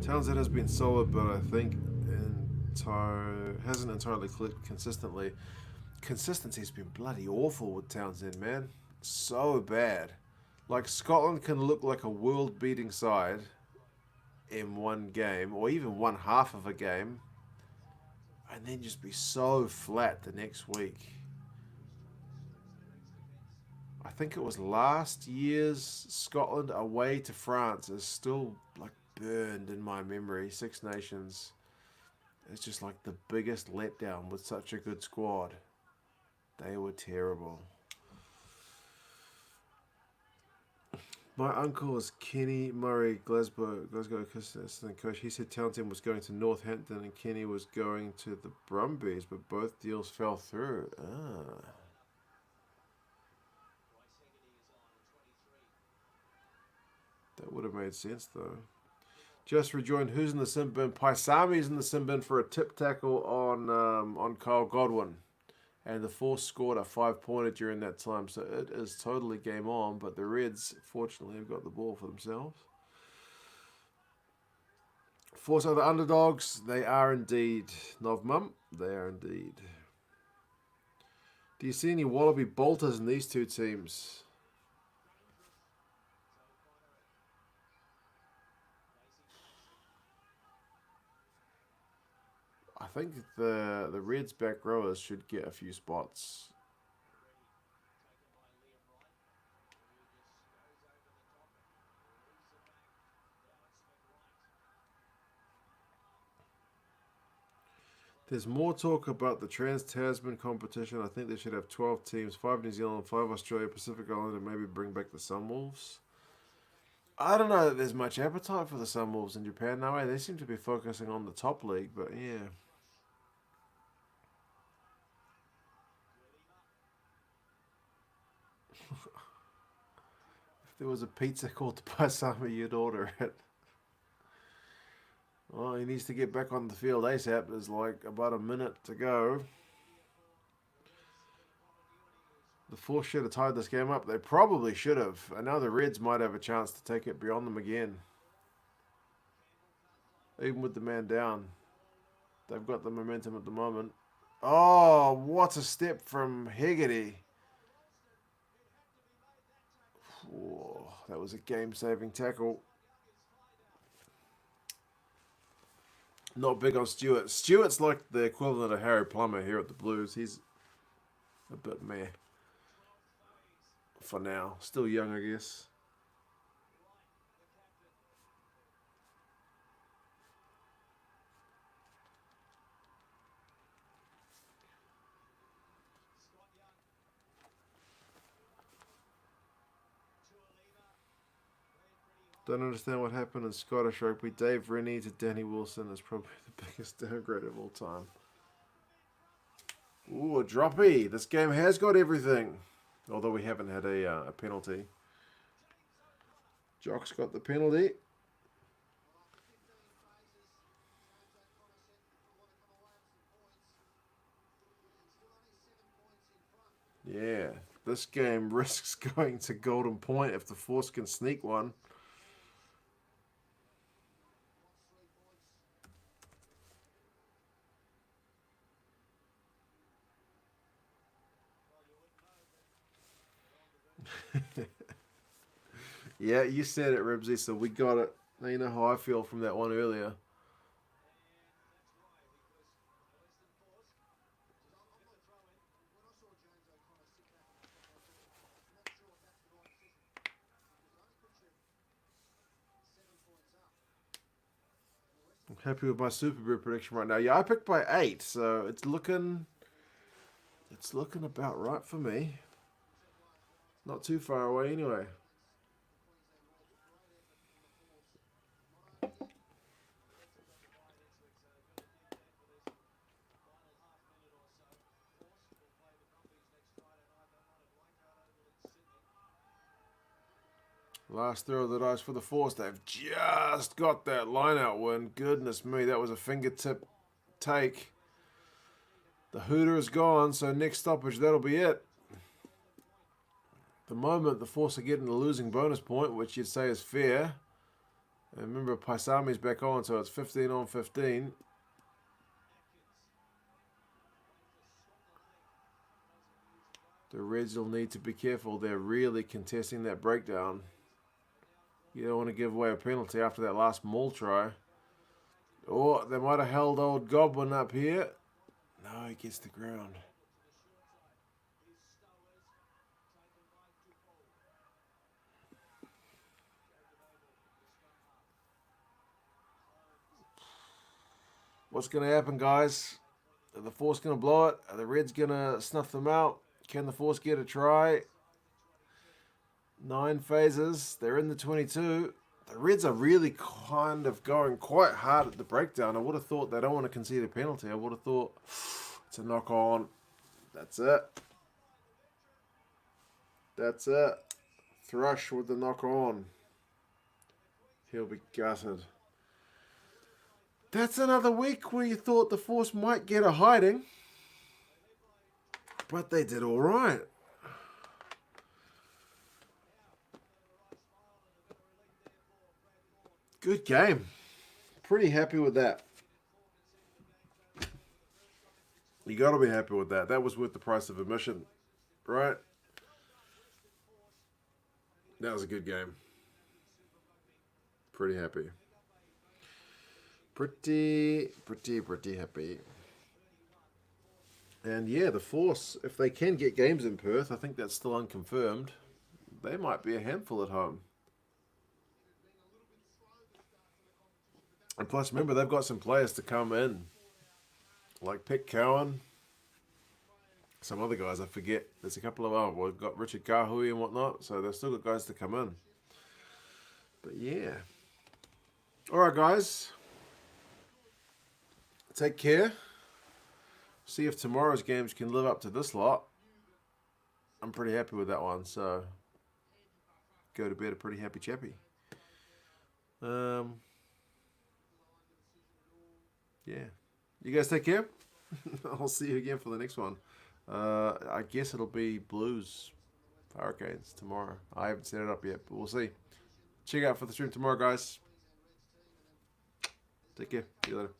Townsend has been solid, but I think hasn't entirely clicked consistently. Consistency's been bloody awful with Townsend, man. So bad. Like, Scotland can look like a world-beating side in one game, or even one half of a game, and then just be so flat the next week. I think it was last year's Scotland away to France is still like burned in my memory. Six Nations. It's just like the biggest letdown with such a good squad. They were terrible. My uncle is Kenny Murray, Glasgow assistant coach. He said Townsend was going to Northampton and Kenny was going to the Brumbies, but both deals fell through. That would have made sense, though. Just rejoined. Who's in the sin bin? Paisami's in the sin bin for a tip tackle on Kyle Godwin. And the Force scored a 5-pointer during that time. So it is totally game on. But the Reds, fortunately, have got the ball for themselves. Force are the underdogs. They are indeed. Novmum, they are indeed. Do you see any Wallaby bolters in these two teams? I think the Reds back rowers should get a few spots. There's more talk about the Trans-Tasman competition. I think they should have 12 teams, 5 New Zealand, 5 Australia, Pacific Island, and maybe bring back the Sunwolves. I don't know that there's much appetite for the Sunwolves in Japan now. They seem to be focusing on the top league, but yeah. If there was a pizza called the Paisami, you'd order it. Well, he needs to get back on the field ASAP. There's like about a minute to go. The Force should have tied this game up. They probably should have. And now the Reds might have a chance to take it beyond them again. Even with the man down. They've got the momentum at the moment. Oh, what a step from Hegarty. Whoa, that was a game-saving tackle. Not big on Stewart. Stewart's like the equivalent of Harry Plummer here at the Blues. He's a bit meh. For now. Still young, I guess. Don't understand what happened in Scottish rugby. Dave Rennie to Danny Wilson is probably the biggest downgrade of all time. Ooh, a droppy. This game has got everything. Although we haven't had a penalty. Jock's got the penalty. Yeah, this game risks going to golden point if the Force can sneak one. Yeah, you said it, Ribsy, so we got it. Now you know how I feel from that one earlier. I'm happy with my Super Brew prediction right now. Yeah, I picked by 8, so it's looking about right for me. Not too far away anyway. Last throw of the dice for the Force. They've just got that line-out win. Goodness me, that was a fingertip take. The Hooter is gone, so next stoppage, that'll be it. The moment the Force are getting a losing bonus point, which you'd say is fair. And remember, Paisami's back on, so it's 15 on 15. The Reds will need to be careful. They're really contesting that breakdown. You don't want to give away a penalty after that last maul try. Oh, they might have held old Goblin up here. No, he gets the ground. What's going to happen, guys? Are the Force going to blow it? Are the Reds going to snuff them out? Can the Force get a try? 9 phases. They're in the 22. The Reds are really kind of going quite hard at the breakdown. I would have thought they don't want to concede a penalty. I would have thought it's a knock on. That's it. That's it. Thrush with the knock on. He'll be gutted. That's another week where you thought the Force might get a hiding. But they did all right. Good game. Pretty happy with that. You got to be happy with that. That was worth the price of admission, right? That was a good game. Pretty happy. Pretty happy. And yeah, the Force, if they can get games in Perth, I think that's still unconfirmed. They might be a handful at home. And plus, remember, they've got some players to come in. Like Pitt Cowan. Some other guys, I forget. There's a couple of, we've got Richard Kahui and whatnot. So they've still got guys to come in. But yeah. Alright, guys. Take care. See if tomorrow's games can live up to this lot. I'm pretty happy with that one. So, go to bed a pretty happy chappy. Yeah. You guys take care. I'll see you again for the next one. I guess it'll be Blues Hurricanes tomorrow. I haven't set it up yet, but we'll see. Check out for the stream tomorrow, guys. Take care. See you later.